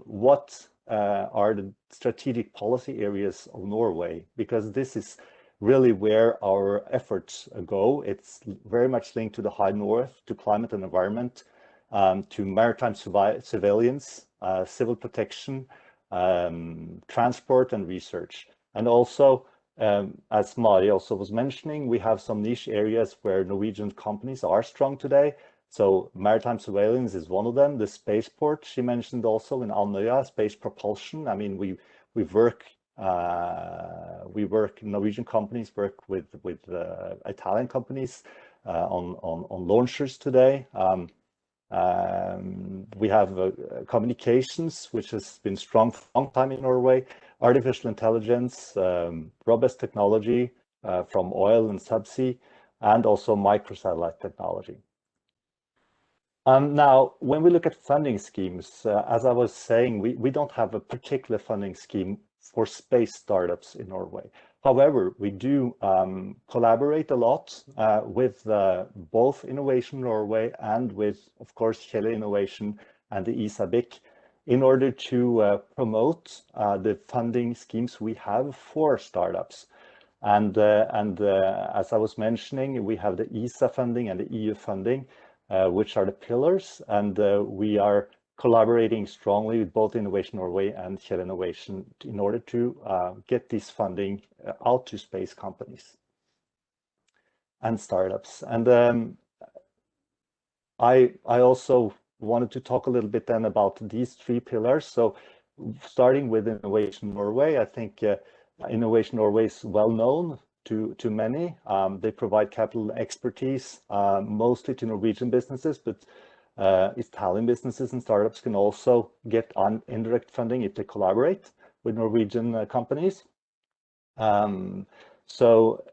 I: what are the strategic policy areas of Norway, because this is really where our efforts go. It's very much linked to the high north, to climate and environment, to maritime surveillance, civil protection, transport and research. And also, as Mari also was mentioning, we have some niche areas where Norwegian companies are strong today. So maritime surveillance is one of them. The spaceport she mentioned also in Andøya, space propulsion. I mean, we work. Norwegian companies work with Italian companies on launchers today. We have communications, which has been strong for a long time in Norway. Artificial intelligence, robust technology from oil and subsea, and also microsatellite technology. Now, when we look at funding schemes, as I was saying, we don't have a particular funding scheme for space startups in Norway. However, we do collaborate a lot with both Innovation Norway and with, of course, Kjell Innovation and the ESA BIC in order to promote the funding schemes we have for startups. And as I was mentioning, we have the ESA funding and the EU funding, which are the pillars, and we are collaborating strongly with both Innovation Norway and Kjell Innovation in order to get this funding out to space companies. and startups. And I also wanted to talk a little bit then about these three pillars. So starting with Innovation Norway, I think Innovation Norway is well known to many. They provide capital expertise mostly to Norwegian businesses, but Italian businesses and startups can also get on indirect funding if they collaborate with Norwegian companies. So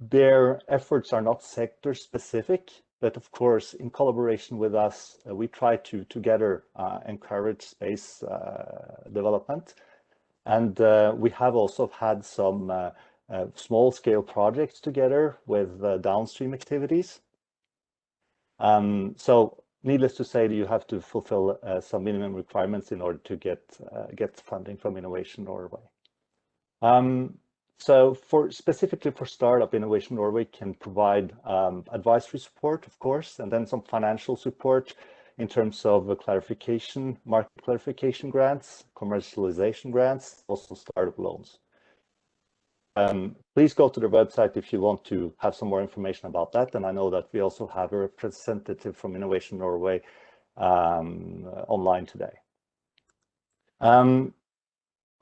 I: their efforts are not sector specific, but of course, in collaboration with us, we try to together encourage space development. And we have also had some small-scale projects together with downstream activities. So needless to say, you have to fulfill some minimum requirements in order to get funding from Innovation Norway. So specifically for startup, Innovation Norway can provide advisory support, of course, and then some financial support in terms of clarification, market clarification grants, commercialization grants, also startup loans. Please go to the website if you want to have some more information about that. And I know that we also have a representative from Innovation Norway online today.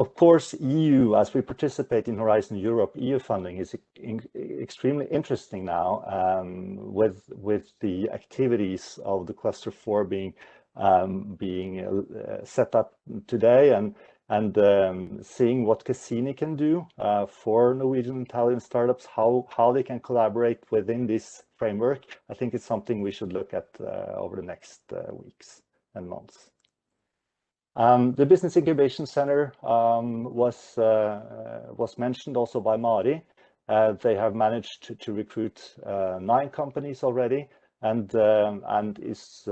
I: Of course, EU, as we participate in Horizon Europe, EU funding is extremely interesting now with the activities of the Cluster 4 being set up today and seeing what Cassini can do for Norwegian and Italian startups, how they can collaborate within this framework. I think it's something we should look at over the next weeks and months. The Business Incubation Center was mentioned also by Mari. They have managed to recruit 9 companies already and is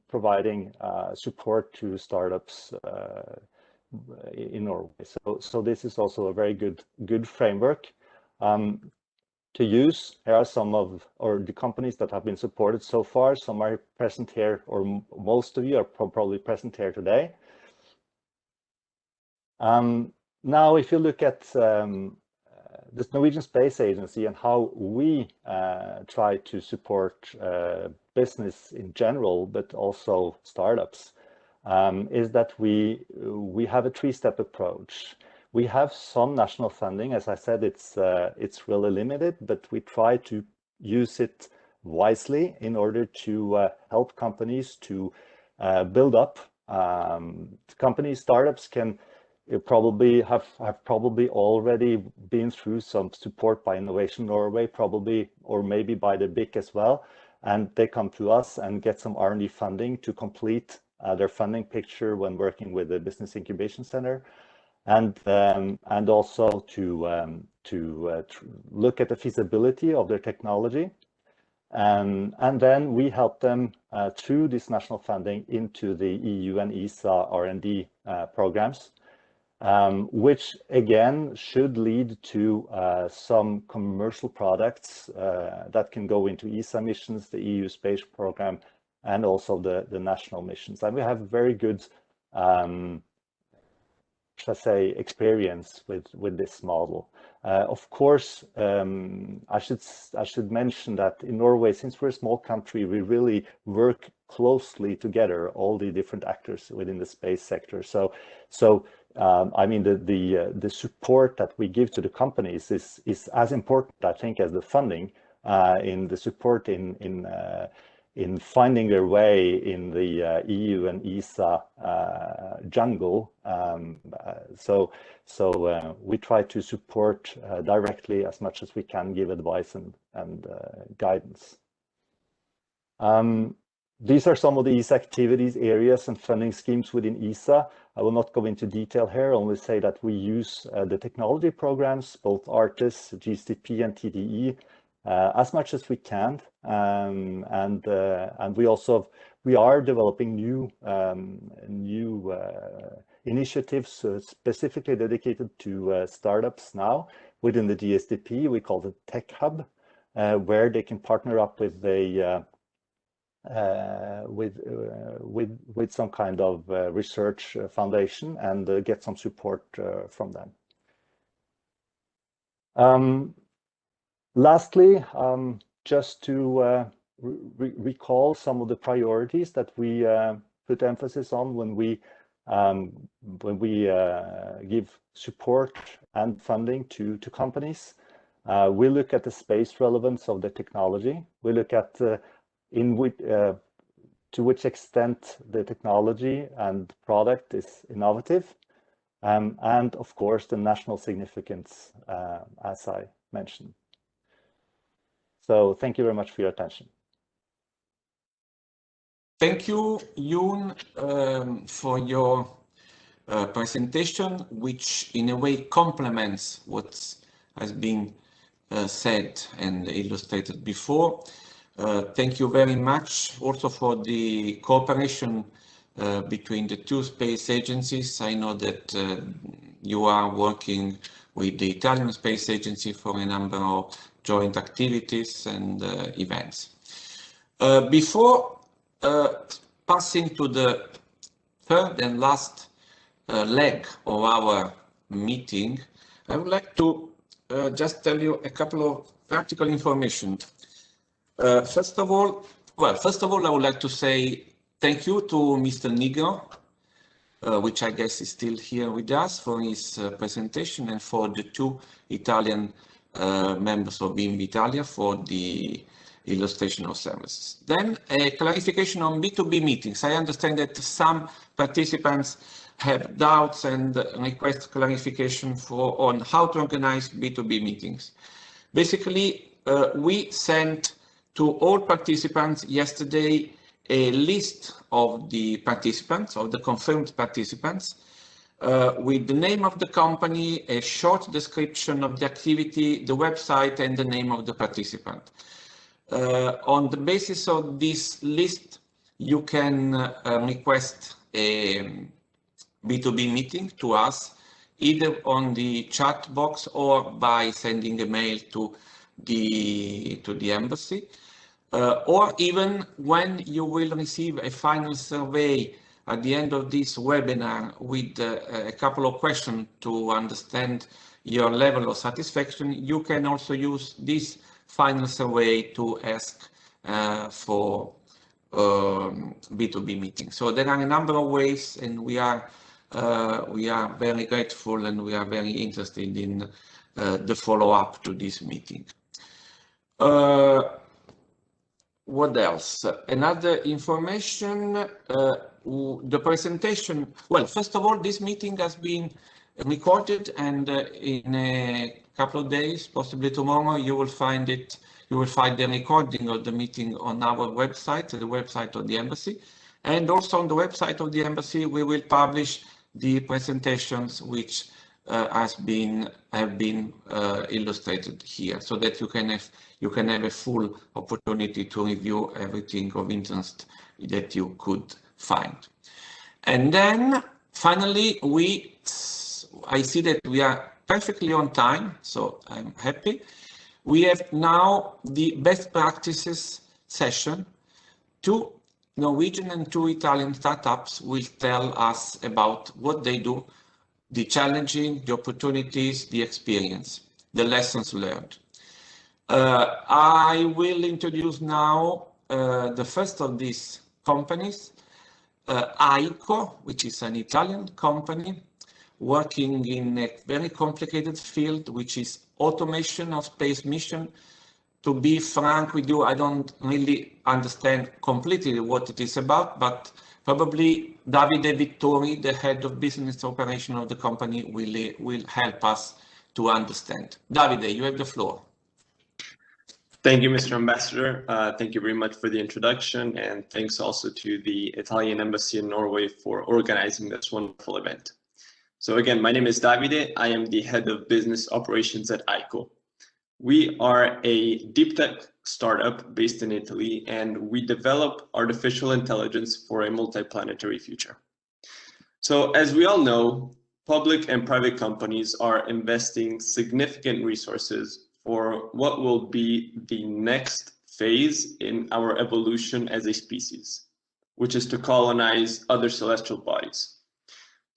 I: providing support to startups in Norway. So this is also a very good framework to use. Here are some of the companies that have been supported so far. Some are present here, or most of you are probably present here today. Now, if you look at this Norwegian Space Agency and how we try to support business in general, but also startups, is that we have a 3-step approach. We have some national funding. As I said, it's really limited, but we try to use it wisely in order to help companies to build up. Companies, startups can probably have already been through some support by Innovation Norway, probably, or maybe by the BIC as well, and they come to us and get some R&D funding to complete their funding picture when working with the Business Incubation Center, and also to look at the feasibility of their technology, and then we help them through this national funding into the EU and ESA R&D programs, which again should lead to some commercial products that can go into ESA missions, the EU space program, and also the national missions. And we have very good, should I say, experience with this model. Of course, I should mention that in Norway, since we're a small country, we really work closely together, all the different actors within the space sector. So I mean, the support that we give to the companies is as important, I think, as the funding in the support in finding their way in the EU and ESA jungle. So we try to support directly as much as we can, give advice and guidance. These are some of the ESA activities, areas, and funding schemes within ESA. I will not go into detail here, only say that we use the technology programs, both ARTIS, GCP, and TDE, as much as we can, and we are developing new initiatives specifically dedicated to startups now within the GSDP. We call it Tech Hub, where they can partner up with with some kind of research foundation and get some support from them. Lastly, just to recall some of the priorities that we put emphasis on when we give support and funding to companies. We look at the space relevance of the technology. We look at to which extent the technology and product is innovative, and of course the national significance, as I mentioned. So thank you very much for your attention.
A: Thank you, Yoon, for your presentation, which in a way complements what has been said and illustrated before. Thank you very much also for the cooperation between the two space agencies. I know that you are working with the Italian Space Agency for a number of joint activities and events. Before passing to the third and last leg of our meeting, I would like to just tell you a couple of practical information. First of all, I would like to say thank you to Mr. Nigro, which I guess is still here with us, for his presentation, and for the two Italian members of Invitalia for the illustration of services. Then a clarification on B2B meetings. I understand that some participants have doubts and request clarification on how to organize B2B meetings. Basically, we sent to all participants yesterday a list of the participants, of the confirmed participants, with the name of the company, a short description of the activity, the website, and the name of the participant. On the basis of this list, you can request a B2B meeting to us, either on the chat box or by sending a mail to the embassy, or even when you will receive a final survey at the end of this webinar with a couple of questions to understand your level of satisfaction, you can also use this final survey to ask for B2B meetings. So there are a number of ways, and we are very grateful and we are very interested in the follow-up to this meeting. What else? Another information, the presentation. Well, first of all, this meeting has been recorded, and in a couple of days, possibly tomorrow, you will find it. You will find the recording of the meeting on our website, the website of the embassy, and also on the website of the embassy, we will publish the presentations which have been illustrated here, so that you can have a full opportunity to review everything of interest that you could find. And then finally, I see that we are perfectly on time, so I'm happy. We have now the best practices session. Two Norwegian and two Italian startups will tell us about what they do, the challenging, the opportunities, the experience, the lessons learned. I will introduce now the first of these companies, AICO, which is an Italian company working in a very complicated field, which is automation of space mission. To be frank with you, I don't really understand completely what it is about, but probably Davide Vittori, the head of business operation of the company, will help us to understand. Davide, you have the floor.
J: Thank you, Mr. Ambassador. Thank you very much for the introduction, and thanks also to the Italian Embassy in Norway for organizing this wonderful event. So again, my name is Davide. I am the head of business operations at AICO. We are a deep tech startup based in Italy, and we develop artificial intelligence for a multi-planetary future. So as we all know, public and private companies are investing significant resources for what will be the next phase in our evolution as a species, which is to colonize other celestial bodies.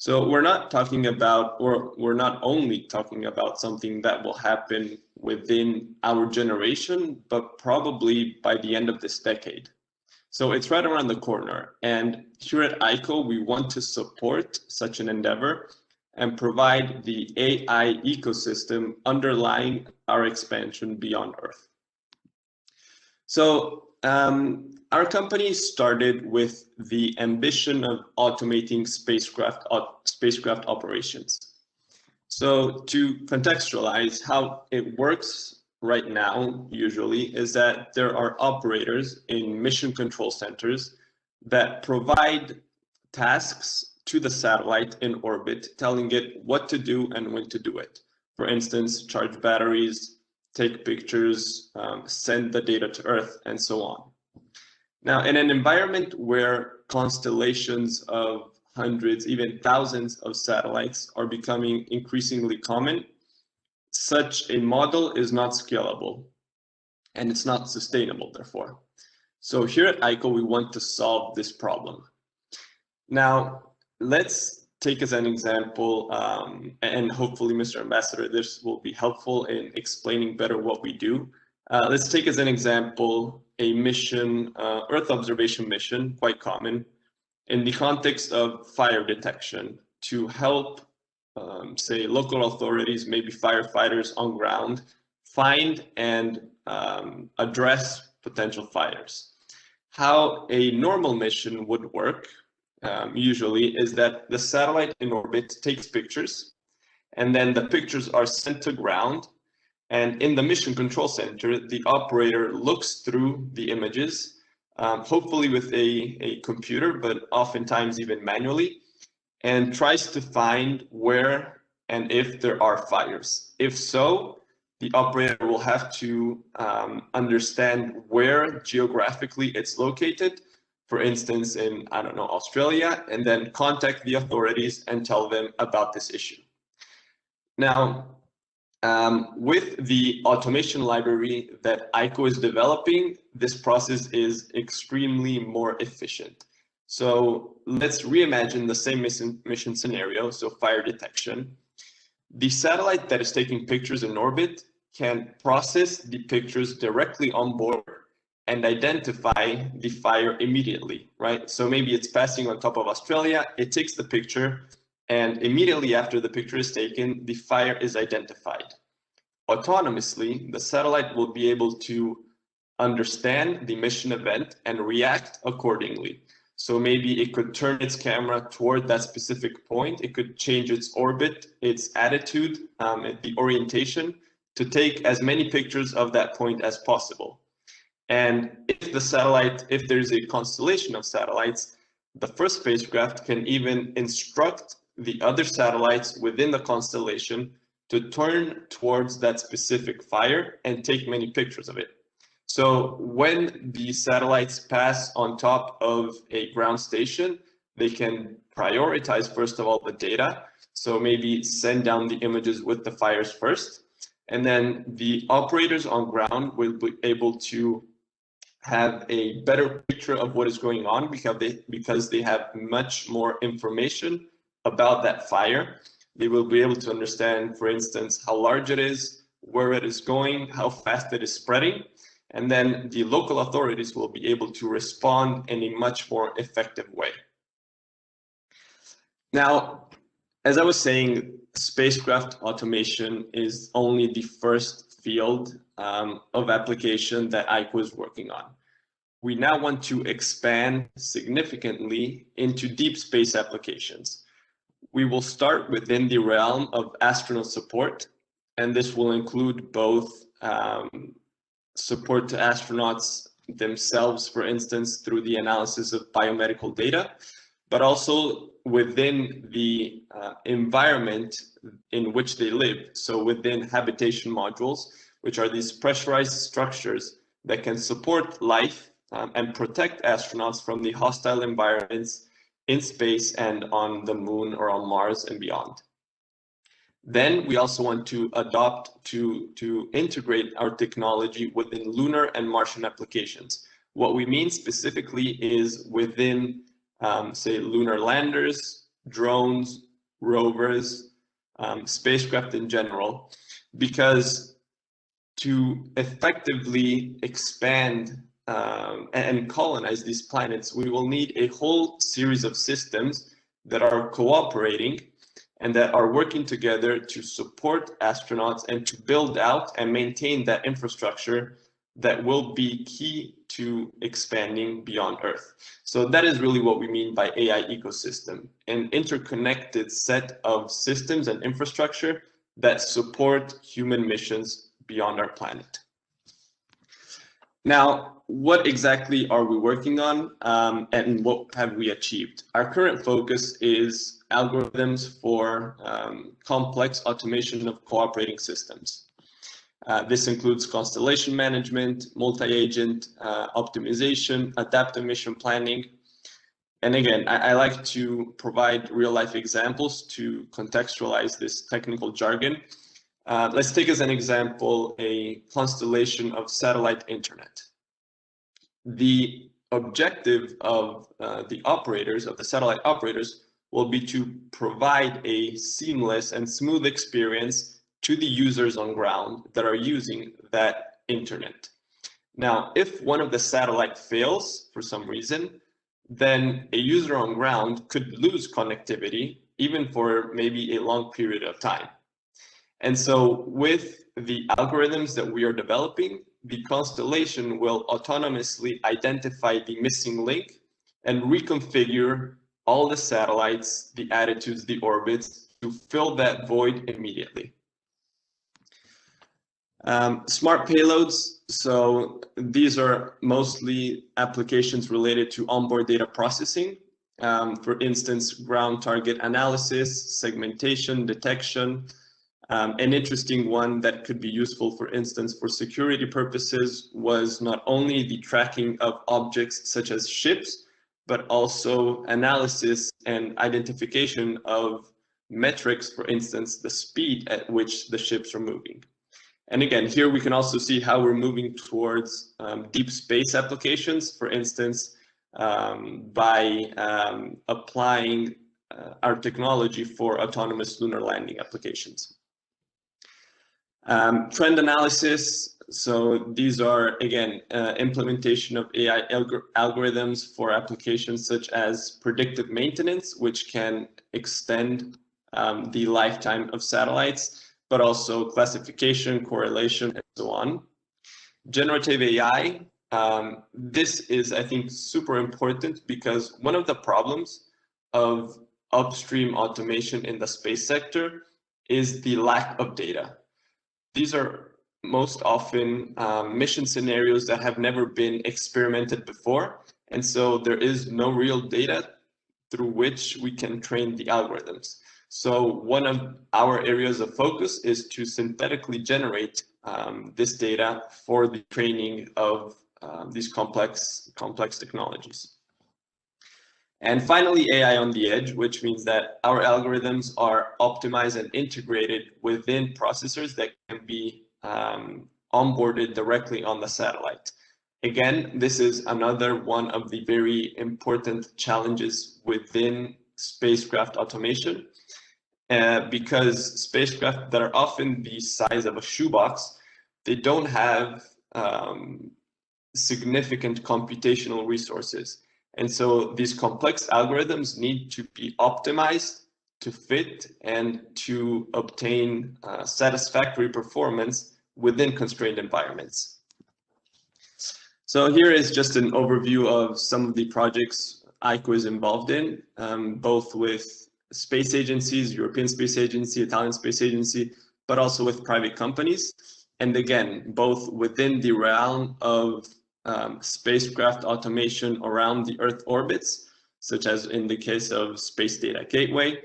J: So we're not talking about, or we're not only talking about something that will happen within our generation, but probably by the end of this decade. So it's right around the corner. And here at ICO, we want to support such an endeavor and provide the AI ecosystem underlying our expansion beyond Earth. So our company started with the ambition of automating spacecraft operations. So to contextualize how it works right now, usually, is that there are operators in mission control centers that provide tasks to the satellite in orbit, telling it what to do and when to do it. For instance, charge batteries, take pictures, send the data to Earth, and so on. Now, in an environment where constellations of hundreds, even thousands of satellites are becoming increasingly common, such a model is not scalable and it's not sustainable, therefore. So here at ICO, we want to solve this problem. Now, let's take as an example, and hopefully, Mr. Ambassador, this will be helpful in explaining better what we do. Let's take as an example a mission, Earth observation mission, quite common, in the context of fire detection to help, say, local authorities, maybe firefighters on ground, find and address potential fires. How a normal mission would work, usually, is that the satellite in orbit takes pictures, and then the pictures are sent to ground. And in the mission control center, the operator looks through the images, hopefully with a computer, but oftentimes even manually, and tries to find where and if there are fires. If so, the operator will have to understand where geographically it's located, for instance, in, I don't know, Australia, and then contact the authorities and tell them about this issue. Now, with the automation library that ICO is developing, this process is extremely more efficient. So let's reimagine the same mission scenario, so fire detection. The satellite that is taking pictures in orbit can process the pictures directly on board and identify the fire immediately, right? So maybe it's passing on top of Australia, it takes the picture, and immediately after the picture is taken, the fire is identified. Autonomously, the satellite will be able to understand the mission event and react accordingly. So maybe it could turn its camera toward that specific point. It could change its orbit, its attitude, the orientation to take as many pictures of that point as possible. And if the satellite, if there's a constellation of satellites, the first spacecraft can even instruct the other satellites within the constellation to turn towards that specific fire and take many pictures of it. So when the satellites pass on top of a ground station, they can prioritize, first of all, the data. So maybe send down the images with the fires first. And then the operators on ground will be able to have a better picture of what is going on because they have much more information about that fire. They will be able to understand, for instance, how large it is, where it is going, how fast it is spreading. And then the local authorities will be able to respond in a much more effective way. Now, as I was saying, spacecraft automation is only the first field of application that ICO is working on. We now want to expand significantly into deep space applications. We will start within the realm of astronaut support, and this will include both support to astronauts themselves, for instance, through the analysis of biomedical data, but also within the environment in which they live. So within habitation modules, which are these pressurized structures that can support life and protect astronauts from the hostile environments in space and on the moon or on Mars and beyond. Then we also want to adopt to integrate our technology within lunar and Martian applications. What we mean specifically is within, say, lunar landers, drones, rovers, spacecraft in general, because to effectively expand and colonize these planets, we will need a whole series of systems that are cooperating and that are working together to support astronauts and to build out and maintain that infrastructure that will be key to expanding beyond Earth. So that is really what we mean by AI ecosystem, an interconnected set of systems and infrastructure that support human missions beyond our planet. Now, what exactly are we working on and what have we achieved? Our current focus is algorithms for complex automation of cooperating systems. This includes constellation management, multi-agent optimization, adaptive mission planning. And again, I like to provide real-life examples to contextualize this technical jargon. Let's take as an example a constellation of satellite internet. The objective of the operators, of the satellite operators, will be to provide a seamless and smooth experience to the users on ground that are using that internet. Now, if one of the satellite fails for some reason, then a user on ground could lose connectivity even for maybe a long period of time. And so with the algorithms that we are developing, the constellation will autonomously identify the missing link and reconfigure all the satellites, the attitudes, the orbits to fill that void immediately. Smart payloads. So these are mostly applications related to onboard data processing. For instance, ground target analysis, segmentation, detection. An interesting one that could be useful, for instance, for security purposes was not only the tracking of objects such as ships, but also analysis and identification of metrics, for instance, the speed at which the ships are moving. And again, here we can also see how we're moving towards deep space applications, for instance, by applying our technology for autonomous lunar landing applications. Trend analysis. So these are, again, implementation of AI algorithms for applications such as predictive maintenance, which can extend the lifetime of satellites, but also classification, correlation, and so on. Generative AI. This is, I think, super important because one of the problems of upstream automation in the space sector is the lack of data. These are most often mission scenarios that have never been experimented before. And so there is no real data through which we can train the algorithms. So one of our areas of focus is to synthetically generate this data for the training of these complex technologies. And finally, AI on the edge, which means that our algorithms are optimized and integrated within processors that can be onboarded directly on the satellite. Again, this is another one of the very important challenges within spacecraft automation, because spacecraft that are often the size of a shoebox, they don't have significant computational resources. And so these complex algorithms need to be optimized to fit and to obtain satisfactory performance within constrained environments. So here is just an overview of some of the projects ICO is involved in, both with space agencies, European Space Agency, Italian Space Agency, but also with private companies. And again, both within the realm of spacecraft automation around the Earth orbits, such as in the case of Space Data Gateway,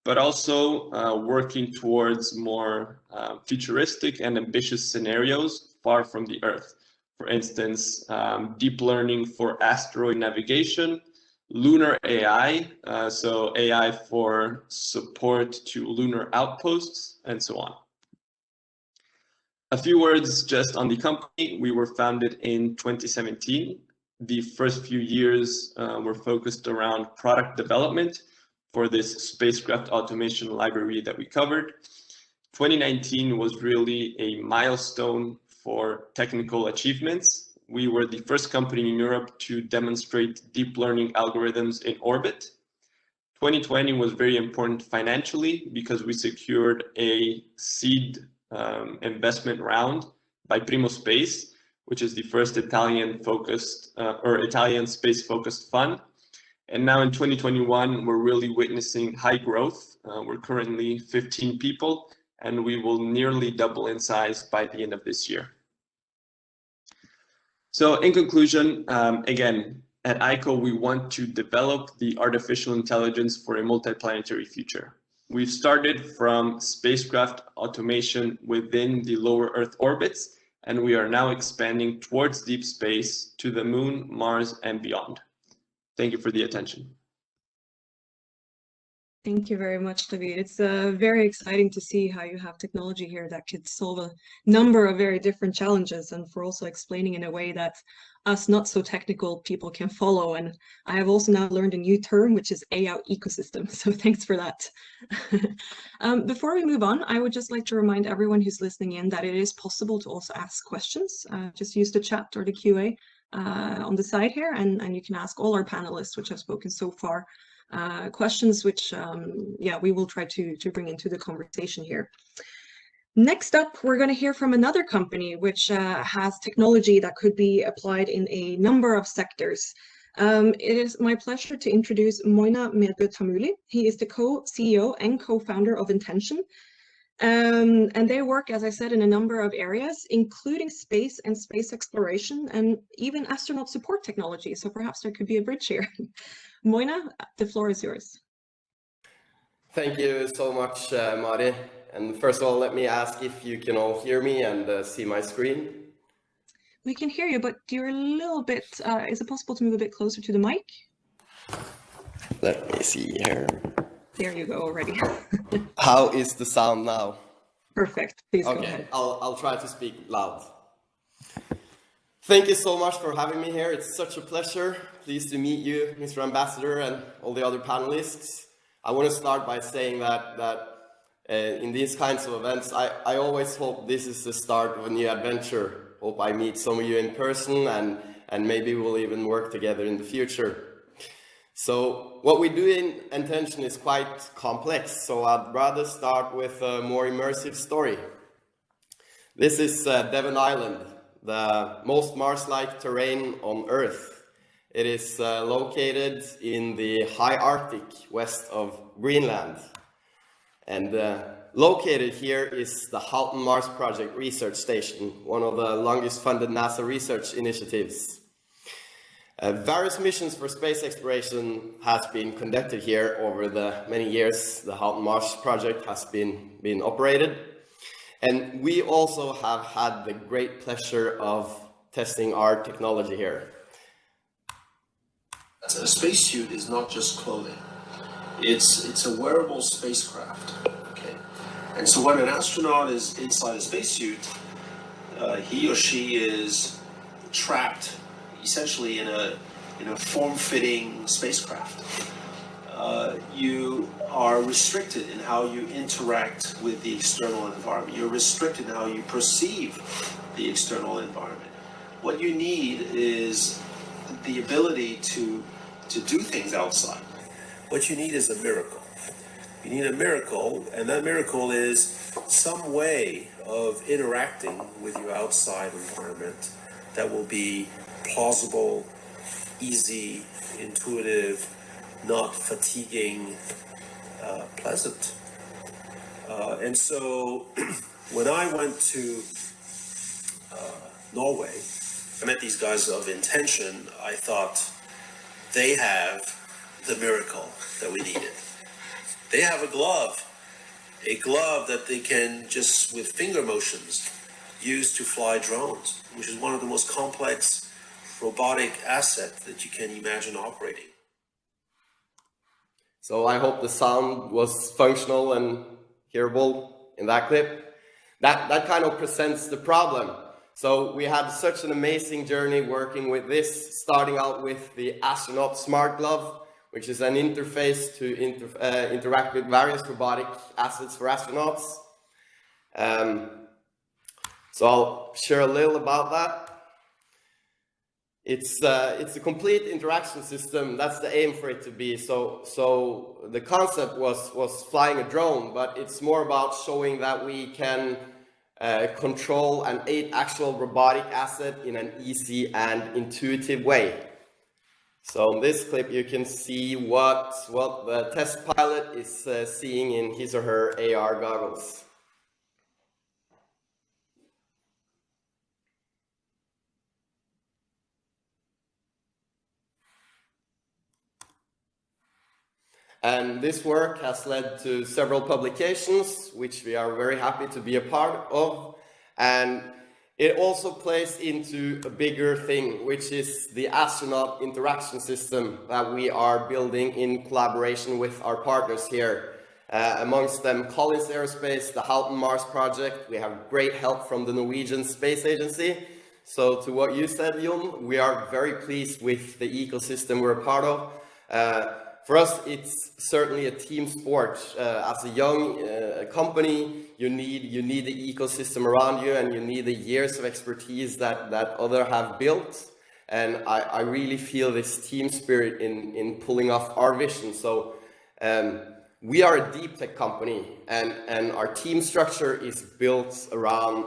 J: but also working towards more futuristic and ambitious scenarios far from the Earth. For instance, deep learning for asteroid navigation, lunar AI, so AI for support to lunar outposts, and so on. A few words just on the company. We were founded in 2017. The first few years were focused around product development for this spacecraft automation library that we covered. 2019 was really a milestone for technical achievements. We were the first company in Europe to demonstrate deep learning algorithms in orbit. 2020 was very important financially because we secured a seed investment round by Primo Space, which is the first Italian space-focused fund. And now in 2021, we're really witnessing high growth. We're currently 15 people, and we will nearly double in size by the end of this year. So in conclusion, again, at ICO, we want to develop the artificial intelligence for a multiplanetary future. We've started from spacecraft automation within the lower Earth orbits, and we are now expanding towards deep space to the Moon, Mars, and beyond. Thank you for the attention.
C: Thank you very much, David. It's very exciting to see how you have technology here that could solve a number of very different challenges, and for also explaining in a way that us not so technical people can follow. And I have also now learned a new term, which is AI ecosystem. So thanks for that. Before we move on, I would just like to remind everyone who's listening in that it is possible to also ask questions. Just use the chat or the QA on the side here, and you can ask all our panelists, which have spoken so far, questions which we will try to bring into the conversation here. Next up, we're going to hear from another company which has technology that could be applied in a number of sectors. It is my pleasure to introduce Moina Medgö-Tamuli. He is the co-CEO and co-founder of Intention. And they work, as I said, in a number of areas, including space and space exploration, and even astronaut support technology. So perhaps there could be a bridge here. Moina, the floor is yours.
K: Thank you so much, Mari. And first of all, let me ask if you can all hear me and see my screen.
C: We can hear you, but you're a little bit, is it possible to move a bit closer to the mic?
K: Let me see here.
C: There you go already.
K: How is the sound now?
C: Perfect. Please go ahead.
K: Okay, I'll try to speak loud. Thank you so much for having me here. It's such a pleasure. Pleased to meet you, Mr. Ambassador, and all the other panelists. I want to start by saying that in these kinds of events, I always hope this is the start of a new adventure. Hope I meet some of you in person, and maybe we'll even work together in the future. So what we do in Intention is quite complex, so I'd rather start with a more immersive story. This is Devon Island, the most Mars-like terrain on Earth. It is located in the high Arctic west of Greenland. And located here is the Houghton Mars Project Research Station, one of the longest funded NASA research initiatives. Various missions for space exploration has been conducted here over the many years the Houghton Mars Project has been operated. And we also have had the great pleasure of testing our technology here.
L: A spacesuit is not just clothing. It's a wearable spacecraft, okay? And so when an astronaut is inside a spacesuit, he or she is trapped essentially in a form-fitting spacecraft. You are restricted in how you interact with the external environment. You're restricted in how you perceive the external environment. What you need is the ability to do things outside. What you need is a miracle. You need a miracle, and that miracle is some way of interacting with your outside environment that will be plausible, easy, intuitive, not fatiguing, pleasant. And so when I went to Norway, I met these guys of Intention. I thought they have the miracle that we needed. They have a glove that they can just with finger motions use to fly drones, which is one of the most complex robotic assets that you can imagine operating.
K: So I hope the sound was functional and hearable in that clip. That kind of presents the problem. So we had such an amazing journey working with this, starting out with the astronaut smart glove, which is an interface to interact with various robotic assets for astronauts. So I'll share a little about that. It's a complete interaction system. That's the aim for it to be. So the concept was flying a drone, but it's more about showing that we can control an 8 actual robotic asset in an easy and intuitive way. So in this clip, you can see what the test pilot is seeing in his or her AR goggles. And this work has led to several publications, which we are very happy to be a part of. And it also plays into a bigger thing, which is the astronaut interaction system that we are building in collaboration with our partners here. Amongst them, Collins Aerospace, the Houghton Mars project. We have great help from the Norwegian Space Agency. So to what you said, Jon, we are very pleased with the ecosystem we're a part of. For us, it's certainly a team sport. As a young company, you need the ecosystem around you, and you need the years of expertise that others have built. And I really feel this team spirit in pulling off our vision. So we are a deep tech company, and our team structure is built around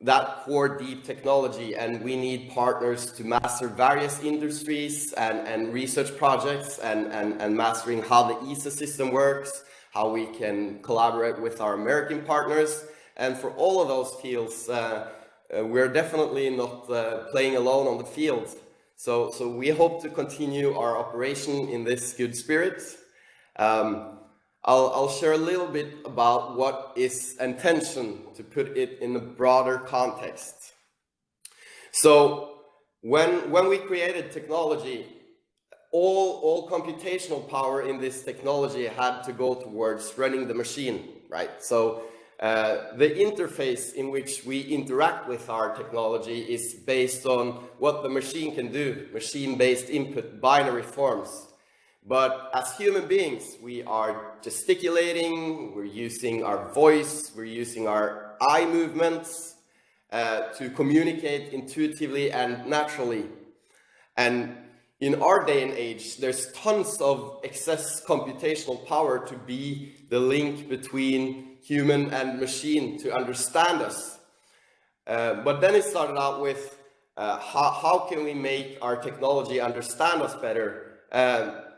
K: that core deep technology, and we need partners to master various industries and research projects and mastering how the ESA system works, how we can collaborate with our American partners. And for all of those fields, we're definitely not playing alone on the field. So we hope to continue our operation in this good spirit. I'll share a little bit about what is intention, to put it in a broader context. So when we created technology, all computational power in this technology had to go towards running the machine, right? So the interface in which we interact with our technology is based on what the machine can do, machine-based input, binary forms. But as human beings, we are gesticulating, we're using our voice, we're using our eye movements to communicate intuitively and naturally. And in our day and age, there's tons of excess computational power to be the link between human and machine to understand us. But then it started out with how can we make our technology understand us better?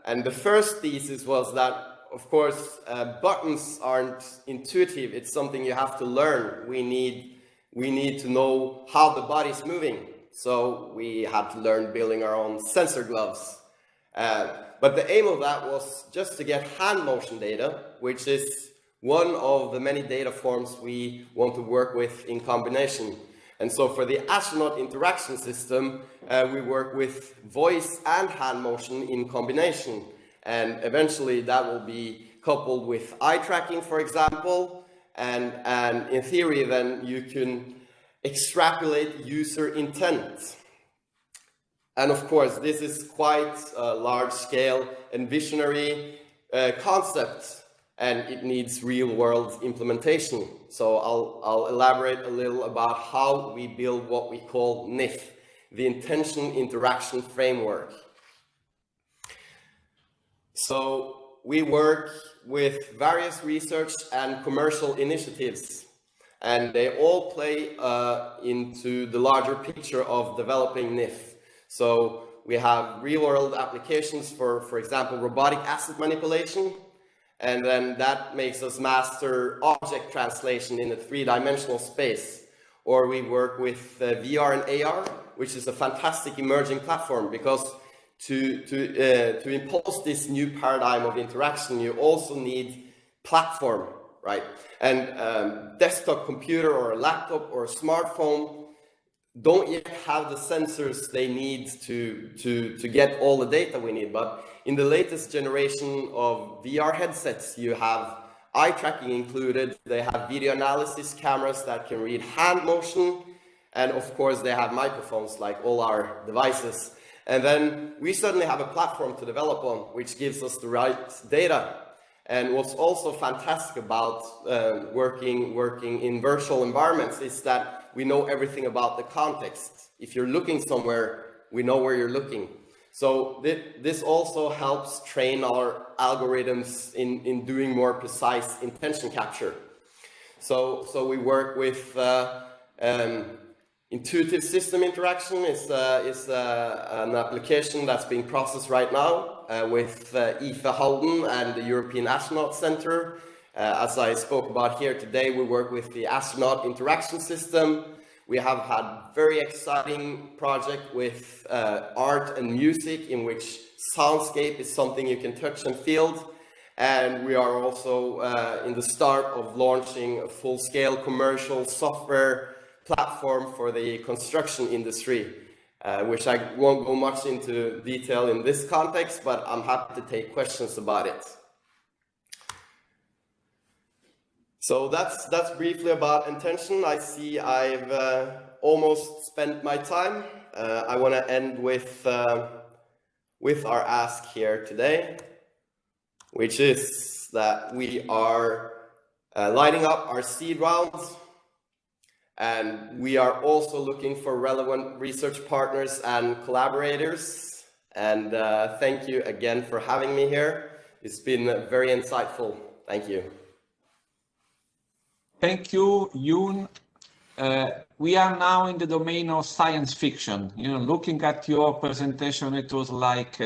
K: And the first thesis was that, of course, buttons aren't intuitive. It's something you have to learn. We need to know how the body's moving. So we had to learn building our own sensor gloves. But the aim of that was just to get hand motion data, which is one of the many data forms we want to work with in combination. And so for the astronaut interaction system, we work with voice and hand motion in combination. And eventually that will be coupled with eye tracking, for example. And in theory, then you can extrapolate user intent. And of course, this is quite a large scale and visionary concept, and it needs real-world implementation. So I'll elaborate a little about how we build what we call NIF, the Intention Interaction Framework. So we work with various research and commercial initiatives, and they all play into the larger picture of developing NIF. So we have real-world applications for example, robotic asset manipulation. And then that makes us master object translation in a 3-dimensional space. Or we work with VR and AR, which is a fantastic emerging platform, because to impose this new paradigm of interaction, you also need platform, right? And desktop computer or a laptop or a smartphone don't yet have the sensors they need to get all the data we need. But in the latest generation of VR headsets, you have eye tracking included. They have video analysis cameras that can read hand motion. And of course, they have microphones like all our devices. And then we suddenly have a platform to develop on, which gives us the right data. And what's also fantastic about working in virtual environments is that we know everything about the context. If you're looking somewhere, we know where you're looking. So this also helps train our algorithms in doing more precise intention capture. So we work with intuitive system interaction is an application that's being processed right now with IFE Halden and the European Astronaut Center. As I spoke about here today, we work with the astronaut interaction system. We have had very exciting project with art and music in which soundscape is something you can touch and feel. And we are also in the start of launching a full-scale commercial software platform for the construction industry, which I won't go much into detail in this context, but I'm happy to take questions about it. So that's briefly about intention. I see I've almost spent my time. I want to end with our ask here today, which is that we are lighting up our seed rounds, and we are also looking for relevant research partners and collaborators. And thank you again for having me here. It's been very insightful. Thank you.
A: Thank you, Yoon. We are now in the domain of science fiction. You know, looking at your presentation, it was like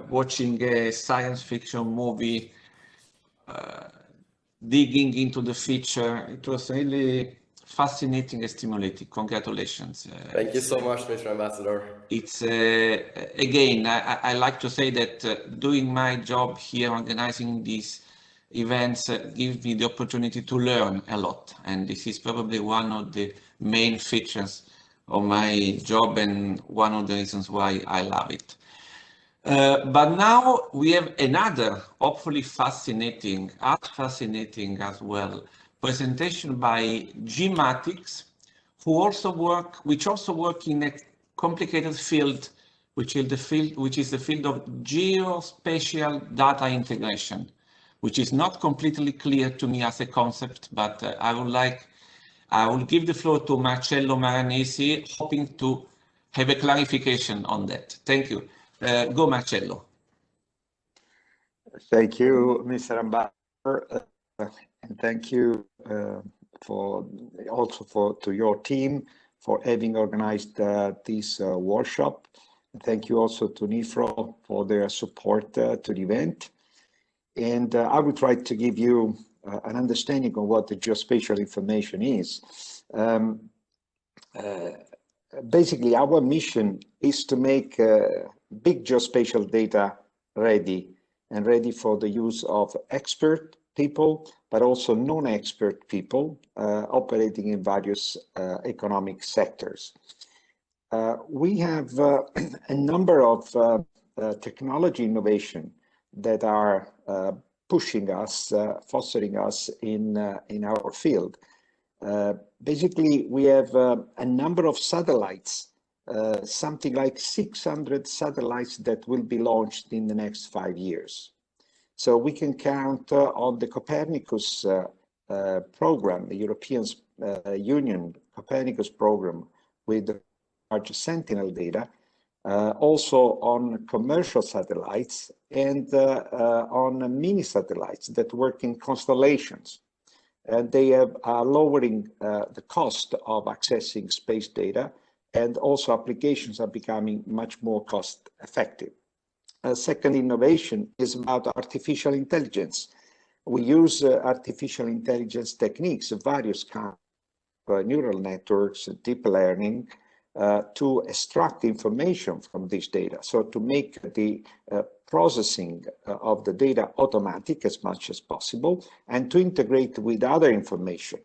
A: watching a science fiction movie, digging into the future. It was really fascinating and stimulating. Congratulations.
K: Thank you so much, Mr. Ambassador.
A: It's again, I like to say that doing my job here, organizing these events, gives me the opportunity to learn a lot, and this is probably one of the main features of my job and one of the reasons why I love it. But now we have another, hopefully fascinating as well, presentation by G-Matics, which also work in a complicated field, which is the field of geospatial data integration, which is not completely clear to me as a concept, but I will give the floor to Marcello Maranesi, hoping to have a clarification on that. Thank you. Go, Marcello.
M: Thank you, Mr. Ambassador, and thank you to your team for having organized this workshop. Thank you also to NIFRO for their support to the event. And I will try to give you an understanding of what the geospatial information is. Basically, our mission is to make big geospatial data ready for the use of expert people, but also non-expert people operating in various economic sectors. We have a number of technology innovation that are pushing us, fostering us in our field. Basically, we have a number of satellites, something like 600 satellites that will be launched in the next 5 years. So we can count on the Copernicus program, the European Union Copernicus program with the large Sentinel data, also on commercial satellites and on mini satellites that work in constellations. And they are lowering the cost of accessing space data, and also applications are becoming much more cost effective. Second innovation is about artificial intelligence. We use artificial intelligence techniques of various kinds, neural networks, deep learning, to extract information from this data. So to make the processing of the data automatic as much as possible, and to integrate with other information.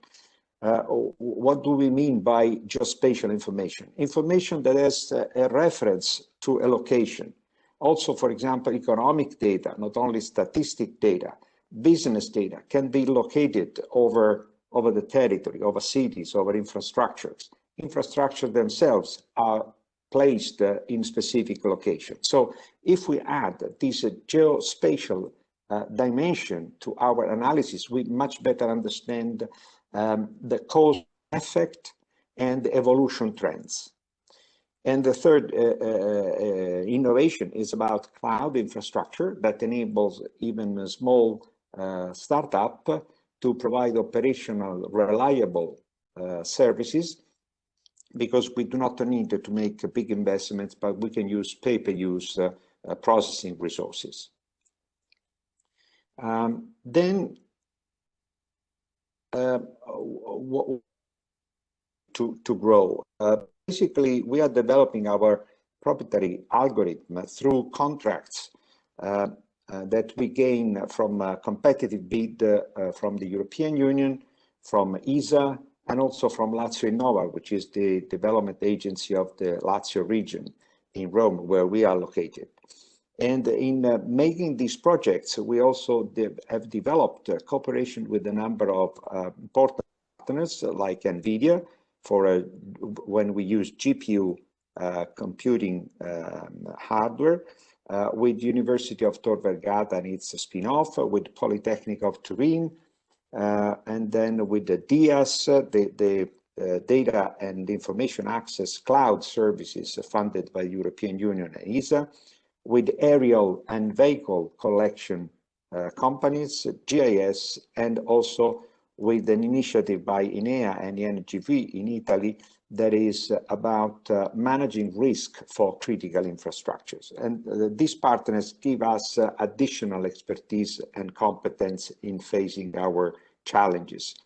M: What do we mean by geospatial information? Information that has a reference to a location. Also, for example, economic data, not only statistic data, business data can be located over the territory, over cities, over infrastructures. Infrastructure themselves are placed in specific locations. So if we add this geospatial dimension to our analysis, we much better understand the cause effect and the evolution trends. And the third innovation is about cloud infrastructure that enables even a small startup to provide operational, reliable services, because we do not need to make big investments, but we can use pay-per-use processing resources. Then to grow. Basically, we are developing our proprietary algorithm through contracts that we gain from a competitive bid from the European Union, from ESA, and also from Lazio Innova, which is the development agency of the Lazio region in Rome, where we are located. And in making these projects, we also have developed cooperation with a number of important partners like NVIDIA for when we use GPU computing hardware, with University of Tor Vergata and its spin-off, with Polytechnic of Turin, and then with the DIAS, the Data and Information Access Cloud Services funded by European Union and ESA, with aerial and vehicle collection companies, GIS, and also with an initiative by INEA and the NGV in Italy that is about managing risk for critical infrastructures. And these partners give us additional expertise and competence in facing our challenges.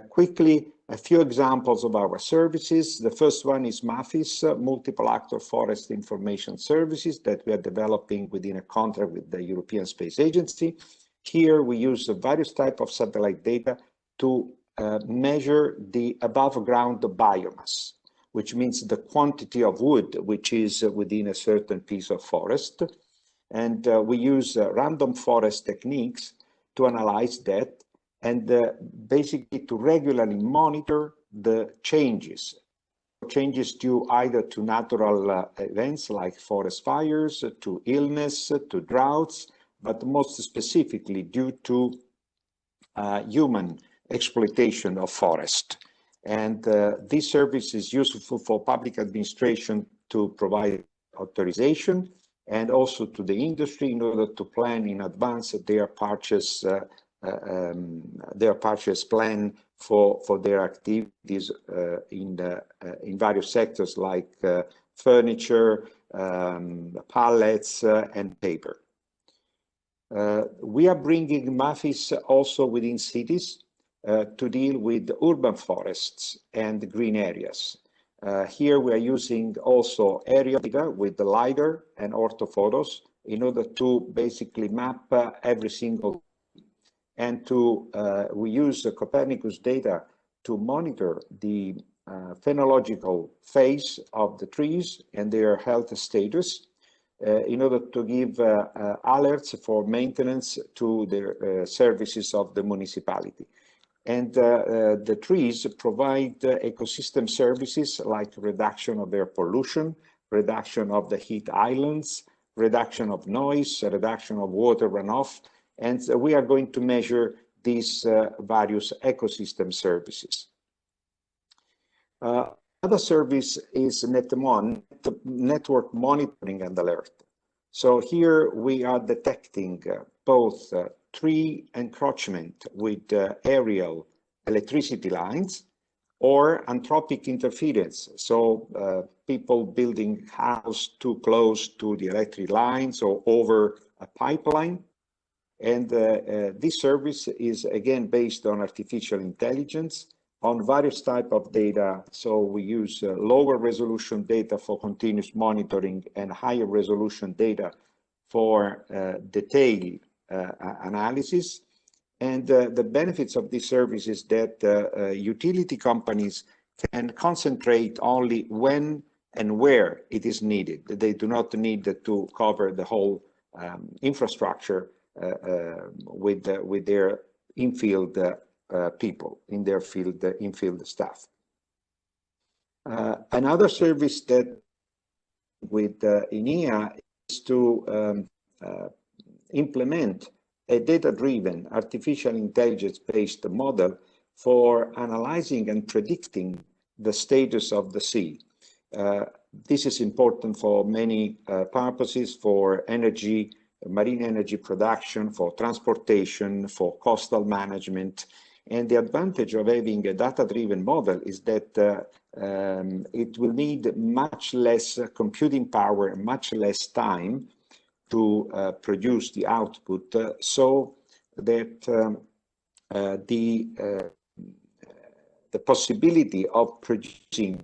M: Quickly, a few examples of our services. The first one is MAFIS, Multiple Actor Forest Information Services, that we are developing within a contract with the European Space Agency. Here we use various types of satellite data to measure the above ground biomass, which means the quantity of wood which is within a certain piece of forest. And we use random forest techniques to analyze that and basically to regularly monitor the changes due either to natural events like forest fires, to illness, to droughts, but most specifically due to human exploitation of forest. And this service is useful for public administration to provide authorization, and also to the industry in order to plan in advance their purchase plan for their activities in various sectors like furniture, pallets, and paper. We are bringing MAFIS also within cities to deal with urban forests and green areas. Here we are using also aerial data with the LiDAR and orthophotos in order to basically map every single, and to we use Copernicus data to monitor the phenological phase of the trees and their health status, in order to give alerts for maintenance to the services of the municipality. And the trees provide ecosystem services like reduction of air pollution, reduction of the heat islands, reduction of noise, reduction of water runoff. And we are going to measure these various ecosystem services. Another service is network monitoring and alert. So here we are detecting both tree encroachment with aerial electricity lines or anthropic interference. So people building house too close to the electric lines or over a pipeline. And this service is again based on artificial intelligence on various types of data. So we use lower resolution data for continuous monitoring and higher resolution data for detailed analysis. And the benefits of this service is that utility companies can concentrate only when and where it is needed. They do not need to cover the whole infrastructure with their in-field people, in their in-field staff. Another service that with INEA is to implement a data-driven artificial intelligence-based model for analyzing and predicting the status of the sea. This is important for many purposes, for energy, marine energy production, for transportation, for coastal management. And the advantage of having a data-driven model is that it will need much less computing power and much less time to produce the output, so that the possibility of producing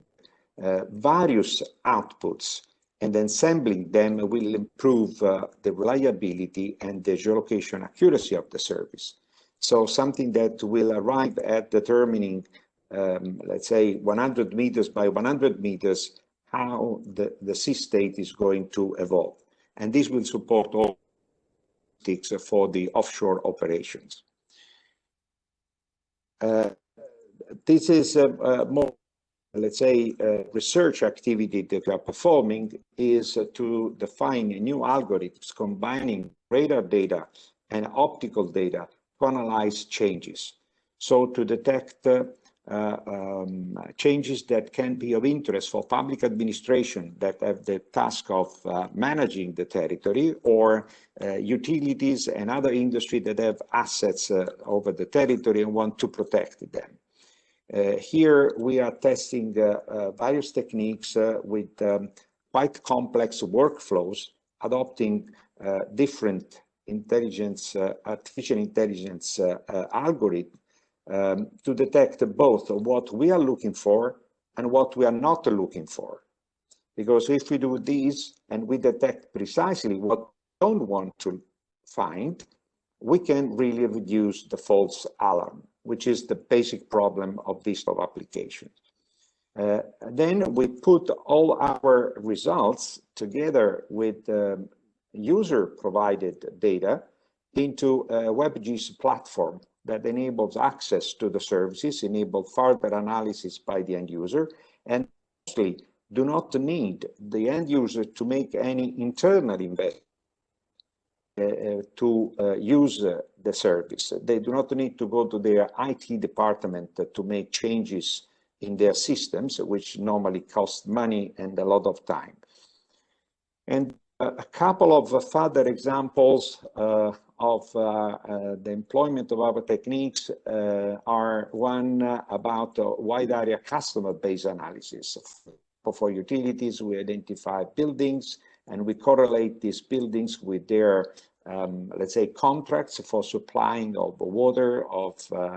M: various outputs and ensembling them will improve the reliability and the geolocation accuracy of the service. So something that will arrive at determining, let's say, 100 meters by 100 meters, how the sea state is going to evolve. And this will support all for the offshore operations. This is more, let's say, research activity that we are performing is to define new algorithms combining radar data and optical data to analyze changes. So to detect changes that can be of interest for public administration that have the task of managing the territory, or utilities and other industry that have assets over the territory and want to protect them. Here we are testing various techniques with quite complex workflows, adopting different artificial intelligence algorithms to detect both what we are looking for and what we are not looking for. Because if we do this and we detect precisely what we don't want to find, we can really reduce the false alarm, which is the basic problem of this type of applications. Then we put all our results together with user-provided data into a WebGIS platform that enables access to the services, enable further analysis by the end user, and mostly do not need the end user to make any internal investment to use the service. They do not need to go to their IT department to make changes in their systems, which normally cost money and a lot of time. And a couple of further examples of the employment of our techniques are one about wide area customer base analysis. For utilities, we identify buildings and we correlate these buildings with their, let's say, contracts for supplying of water, of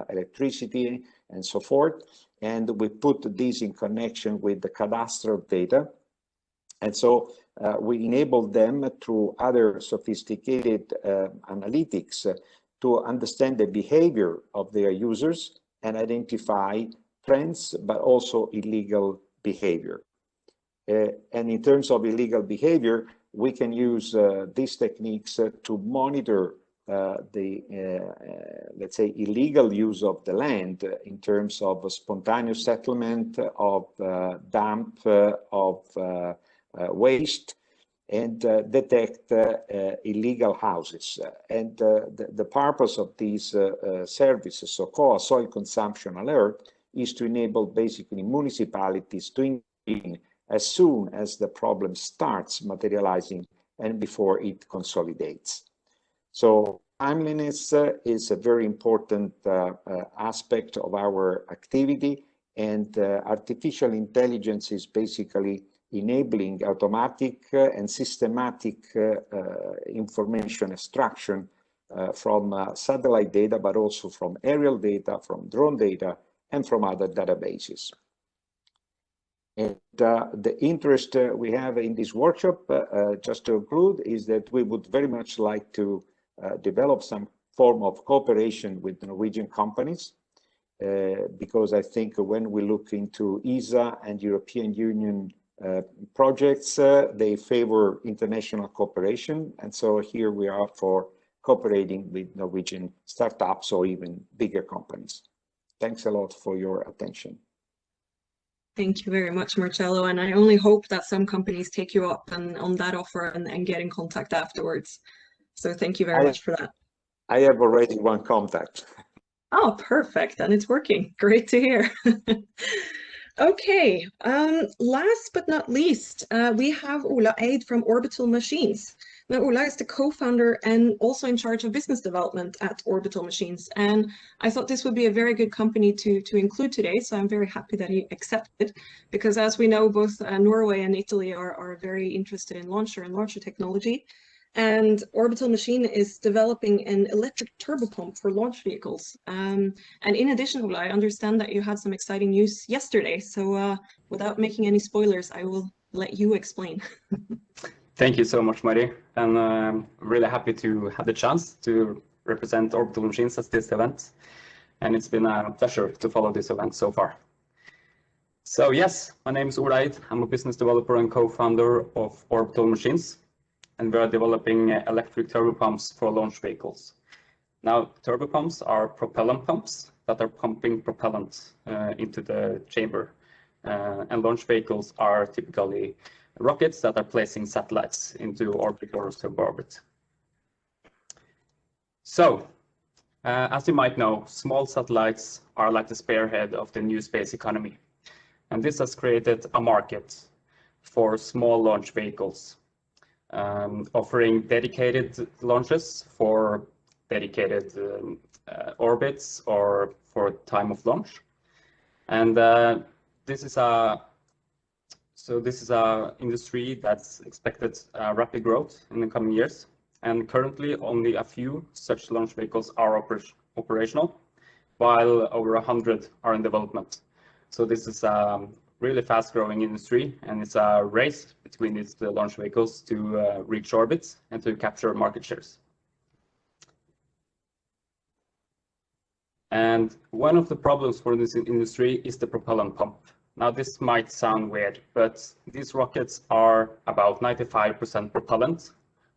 M: electricity, and so forth. And we put this in connection with the cadastral data. And so we enable them through other sophisticated analytics to understand the behavior of their users and identify trends, but also illegal behavior. And in terms of illegal behavior, we can use these techniques to monitor let's say, illegal use of the land in terms of spontaneous settlement, of dump, of waste, and detect illegal houses. And the purpose of these services, so-called soil consumption alert, is to enable basically municipalities to intervene as soon as the problem starts materializing and before it consolidates. So timeliness is a very important aspect of our activity, and artificial intelligence is basically enabling automatic and systematic information extraction from satellite data, but also from aerial data, from drone data, and from other databases. And the interest we have in this workshop, just to conclude, is that we would very much like to develop some form of cooperation with the Norwegian companies, because I think when we look into ESA and European Union projects, they favor international cooperation. And so here we are for cooperating with Norwegian startups or even bigger companies. Thanks a lot for your attention.
C: Thank you very much, Marcello. And I only hope that some companies take you up on that offer and get in contact afterwards. So thank you very much for that.
M: I have already one contact.
C: Oh, perfect. And it's working. Great to hear. Okay, last but not least, we have Ola Eid from Orbital Machines. Now, Ola is the co-founder and also in charge of business development at Orbital Machines. And I thought this would be a very good company to include today. So I'm very happy that he accepted, because as we know, both Norway and Italy are very interested in launcher technology. And Orbital Machine is developing an electric turbopump for launch vehicles. And in addition, Ola, I understand that you had some exciting news yesterday. So without making any spoilers, I will let you explain.
N: Thank you so much, Mari. And I'm really happy to have the chance to represent Orbital Machines at this event. And it's been a pleasure to follow this event so far. So yes, my name is Ola Eid. I'm a business developer and co-founder of Orbital Machines. And we are developing electric turbopumps for launch vehicles. Now, turbopumps are propellant pumps that are pumping propellant into the chamber. And launch vehicles are typically rockets that are placing satellites into orbit or suborbit. So, as you might know, small satellites are like the spearhead of the new space economy. And this has created a market for small launch vehicles. Offering dedicated launches for dedicated orbits or for time of launch. And this is a industry that's expected rapid growth in the coming years. And currently only a few such launch vehicles are operational, while over 100 are in development. So this is a really fast-growing industry, and it's a race between these launch vehicles to reach orbits and to capture market shares. And one of the problems for this industry is the propellant pump. Now, this might sound weird, but these rockets are about 95% propellant,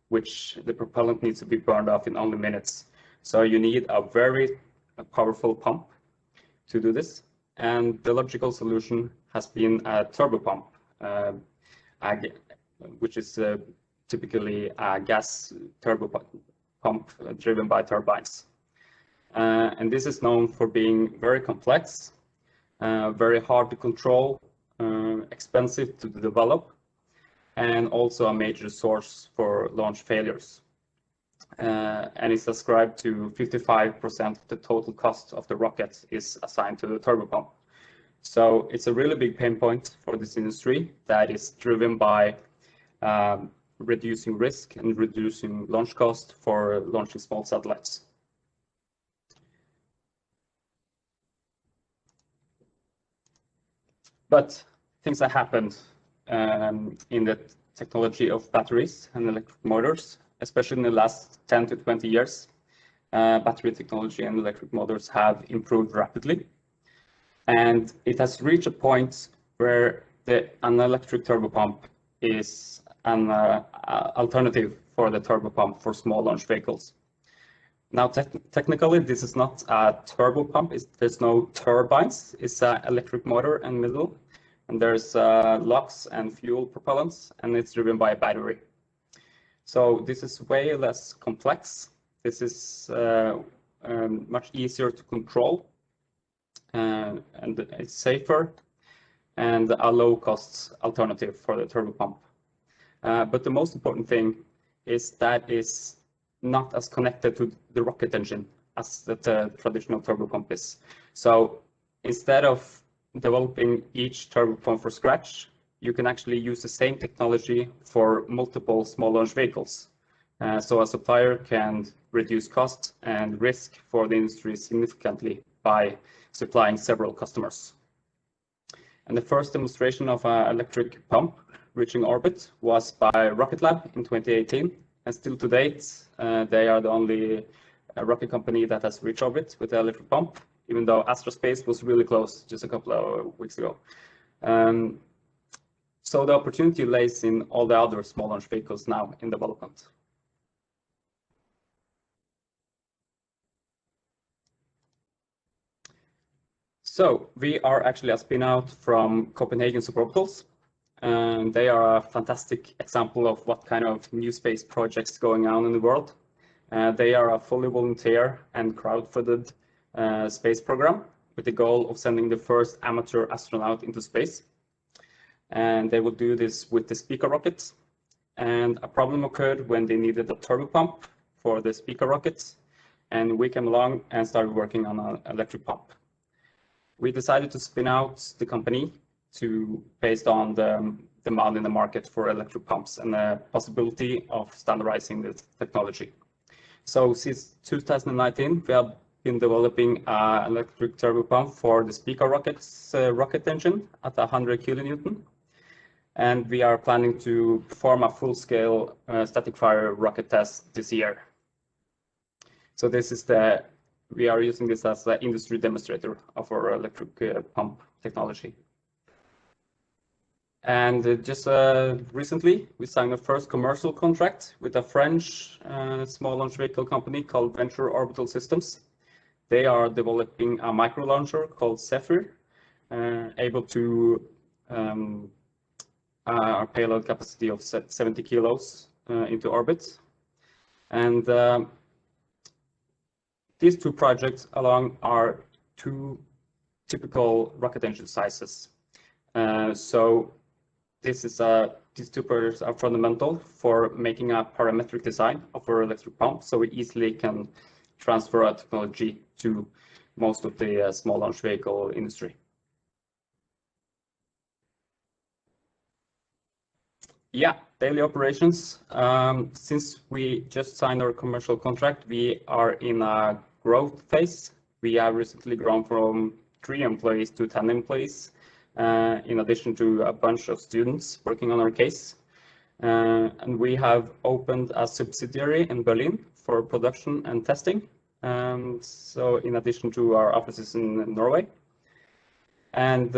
N: which the propellant needs to be burned off in only minutes. So you need a very powerful pump to do this. And the logical solution has been a turbopump, which is typically a gas turbopump driven by turbines. And this is known for being very complex, very hard to control, expensive to develop, and also a major source for launch failures. And it's ascribed to 55% of the total cost of the rocket is assigned to the turbopump. So it's a really big pain point for this industry that is driven by reducing risk and reducing launch cost for launching small satellites. But things have happened in the technology of batteries and electric motors, especially in the last 10 to 20 years. Battery technology and electric motors have improved rapidly. And it has reached a point where an electric turbopump is an alternative for the turbopump for small launch vehicles. Now, technically, this is not a turbopump. There's no turbines. It's an electric motor and middle. And there's LOX and fuel propellants, and it's driven by a battery. So this is way less complex. This is much easier to control. And it's safer and a low-cost alternative for the turbopump. But the most important thing is that it's not as connected to the rocket engine as the traditional turbopump is. So instead of developing each turbopump from scratch, you can actually use the same technology for multiple small launch vehicles. So a supplier can reduce cost and risk for the industry significantly by supplying several customers. And the first demonstration of an electric pump reaching orbit was by Rocket Lab in 2018. And still to date, they are the only rocket company that has reached orbit with the electric pump, even though AEROSPACE was really close just a couple of weeks ago. So the opportunity lays in all the other small launch vehicles now in development. So we are actually a spin-out from Copenhagen Suborbitals. And they are a fantastic example of what kind of new space projects going on in the world. They are a fully volunteer and crowd-funded space program with the goal of sending the first amateur astronaut into space. And they will do this with the Speaker rockets. And a problem occurred when they needed a turbo pump for the Speaker rockets. And we came along and started working on an electric pump. We decided to spin out the company based on the demand in the market for electric pumps and the possibility of standardizing the technology. So since 2019, we have been developing an electric turbo pump for the Speaker rockets rocket engine at 100 kilonewton. And we are planning to perform a full-scale static fire rocket test this year. So this is we are using this as an industry demonstrator of our electric pump technology. And just recently, we signed the first commercial contract with a French small launch vehicle company called Venture Orbital Systems. They are developing a micro launcher called Zephyr, able to a payload capacity of 70 kilos into orbit. And these two projects along are two typical rocket engine sizes. So these two projects are fundamental for making a parametric design of our electric pump, so we easily can transfer our technology to most of the small launch vehicle industry. Yeah, daily operations. Since we just signed our commercial contract, we are in a growth phase. We have recently grown from 3 employees to 10 employees, in addition to a bunch of students working on our case. And we have opened a subsidiary in Berlin for production and testing. So in addition to our offices in Norway. And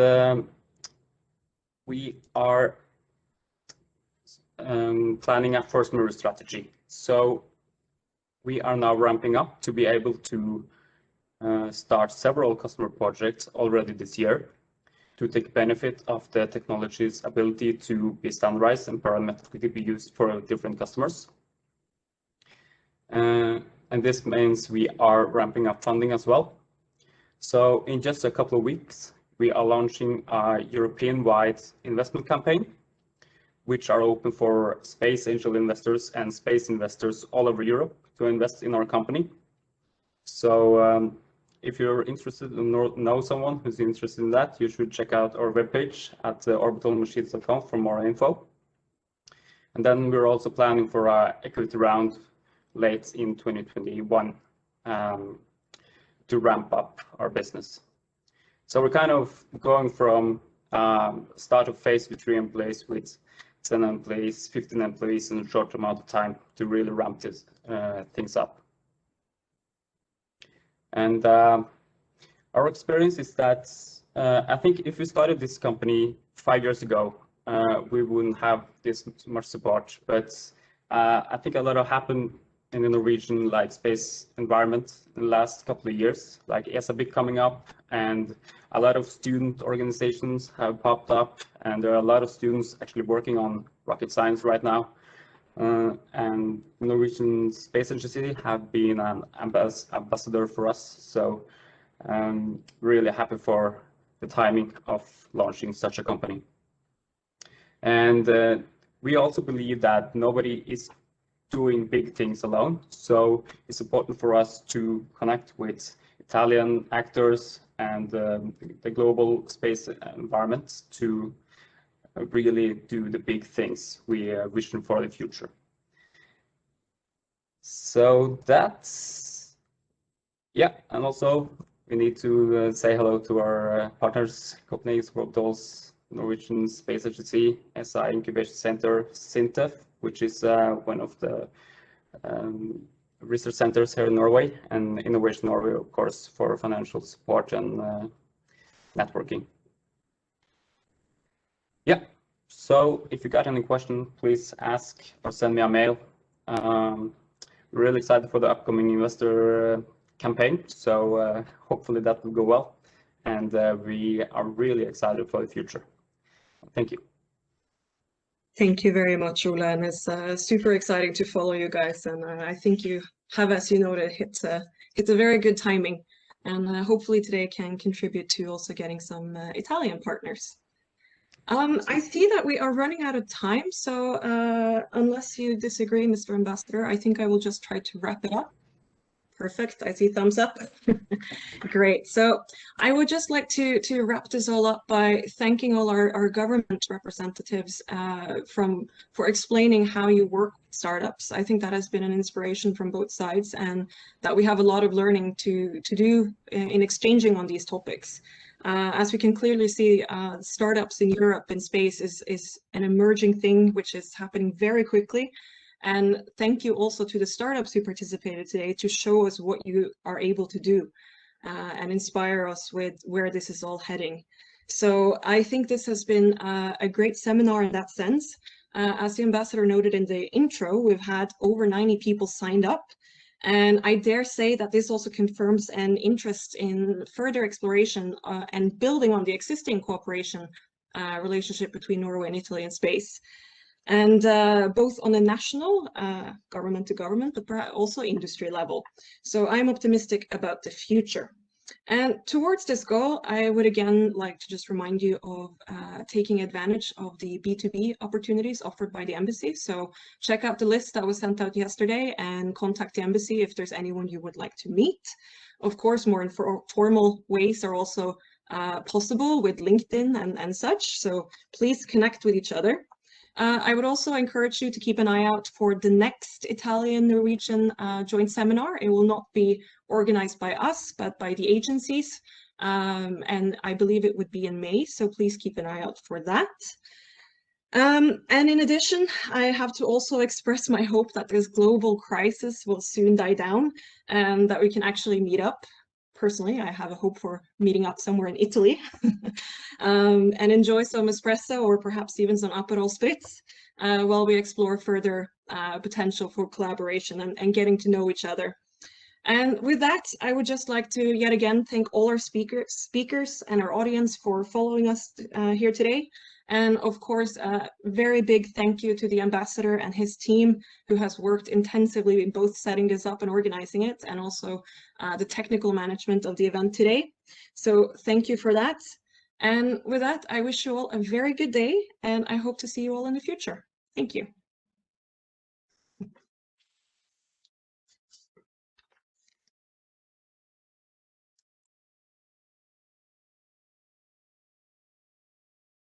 N: we are planning a first mover strategy. So we are now ramping up to be able to start several customer projects already this year to take benefit of the technology's ability to be standardized and parametrically be used for different customers. And this means we are ramping up funding as well. So in just a couple of weeks, we are launching a European-wide investment campaign, which are open for space angel investors and space investors all over Europe to invest in our company. So if you're interested and know someone who's interested in that, you should check out our webpage at orbitalmachines.com for more info. And then we're also planning for an equity round late in 2021 to ramp up our business. So we're kind of going from startup phase with 3 employees with 10 employees, 15 employees in a short amount of time to really ramp this things up. And our experience is that I think if we started this company 5 years ago, we wouldn't have this much support. But I think a lot of happened in the Norwegian space environment in the last couple of years, like ASABIC coming up, and a lot of student organizations have popped up, and there are a lot of students actually working on rocket science right now. And Norwegian Space Agency have been an ambassador for us, so I'm really happy for the timing of launching such a company. And we also believe that nobody is doing big things alone, so it's important for us to connect with Italian actors and the global space environment to really do the big things we vision for the future. So that's, yeah, and also we need to say hello to our partners, Copenhagen Suborbitals, Norwegian Space Agency, SI Incubation Center, SINTEF, which is one of the research centers here in Norway, and Innovation Norway, of course, for financial support and networking. Yeah, so if you got any question, please ask or send me a mail. Really excited for the upcoming investor campaign, so hopefully that will go well. and we are really excited for the future. Thank you.
C: Thank you very much, Ola, and it's super exciting to follow you guys, and I think you have, as you noted, hit a very good timing, and hopefully today can contribute to also getting some Italian partners. I see that we are running out of time, so unless you disagree, Mr. Ambassador, I think I will just try to wrap it up. Perfect, I see thumbs up. Great, so I would just like to wrap this all up by thanking all our government representatives for explaining how you work with startups. I think that has been an inspiration from both sides, and that we have a lot of learning to do in exchanging on these topics. As we can clearly see, startups in Europe in space is an emerging thing which is happening very quickly. And thank you also to the startups who participated today to show us what you are able to do and inspire us with where this is all heading. So I think this has been a great seminar in that sense. As the ambassador noted in the intro, we've had over 90 people signed up. And I dare say that this also confirms an interest in further exploration and building on the existing cooperation relationship between Norway and Italy in space. And both on a national, government to government, but perhaps also industry level. So I'm optimistic about the future. And towards this goal, I would again like to just remind you of taking advantage of the B2B opportunities offered by the embassy. So check out the list that was sent out yesterday and contact the embassy if there's anyone you would like to meet. Of course, more informal ways are also possible with LinkedIn and such. So please connect with each other. I would also encourage you to keep an eye out for the next Italian-Norwegian joint seminar. It will not be organized by us, but by the agencies. And I believe it would be in May, so please keep an eye out for that. And in addition, I have to also express my hope that this global crisis will soon die down and that we can actually meet up. Personally, I have a hope for meeting up somewhere in Italy and enjoy some espresso or perhaps even some AEROSPACE while we explore further potential for collaboration and getting to know each other. And with that, I would just like to yet again thank all our speakers and our audience for following us here today. And of course, a very big thank you to the ambassador and his team who has worked intensively in both setting this up and organizing it, and also the technical management of the event today. So thank you for that. And with that, I wish you all a very good day, and I hope to see you all in the future. Thank you.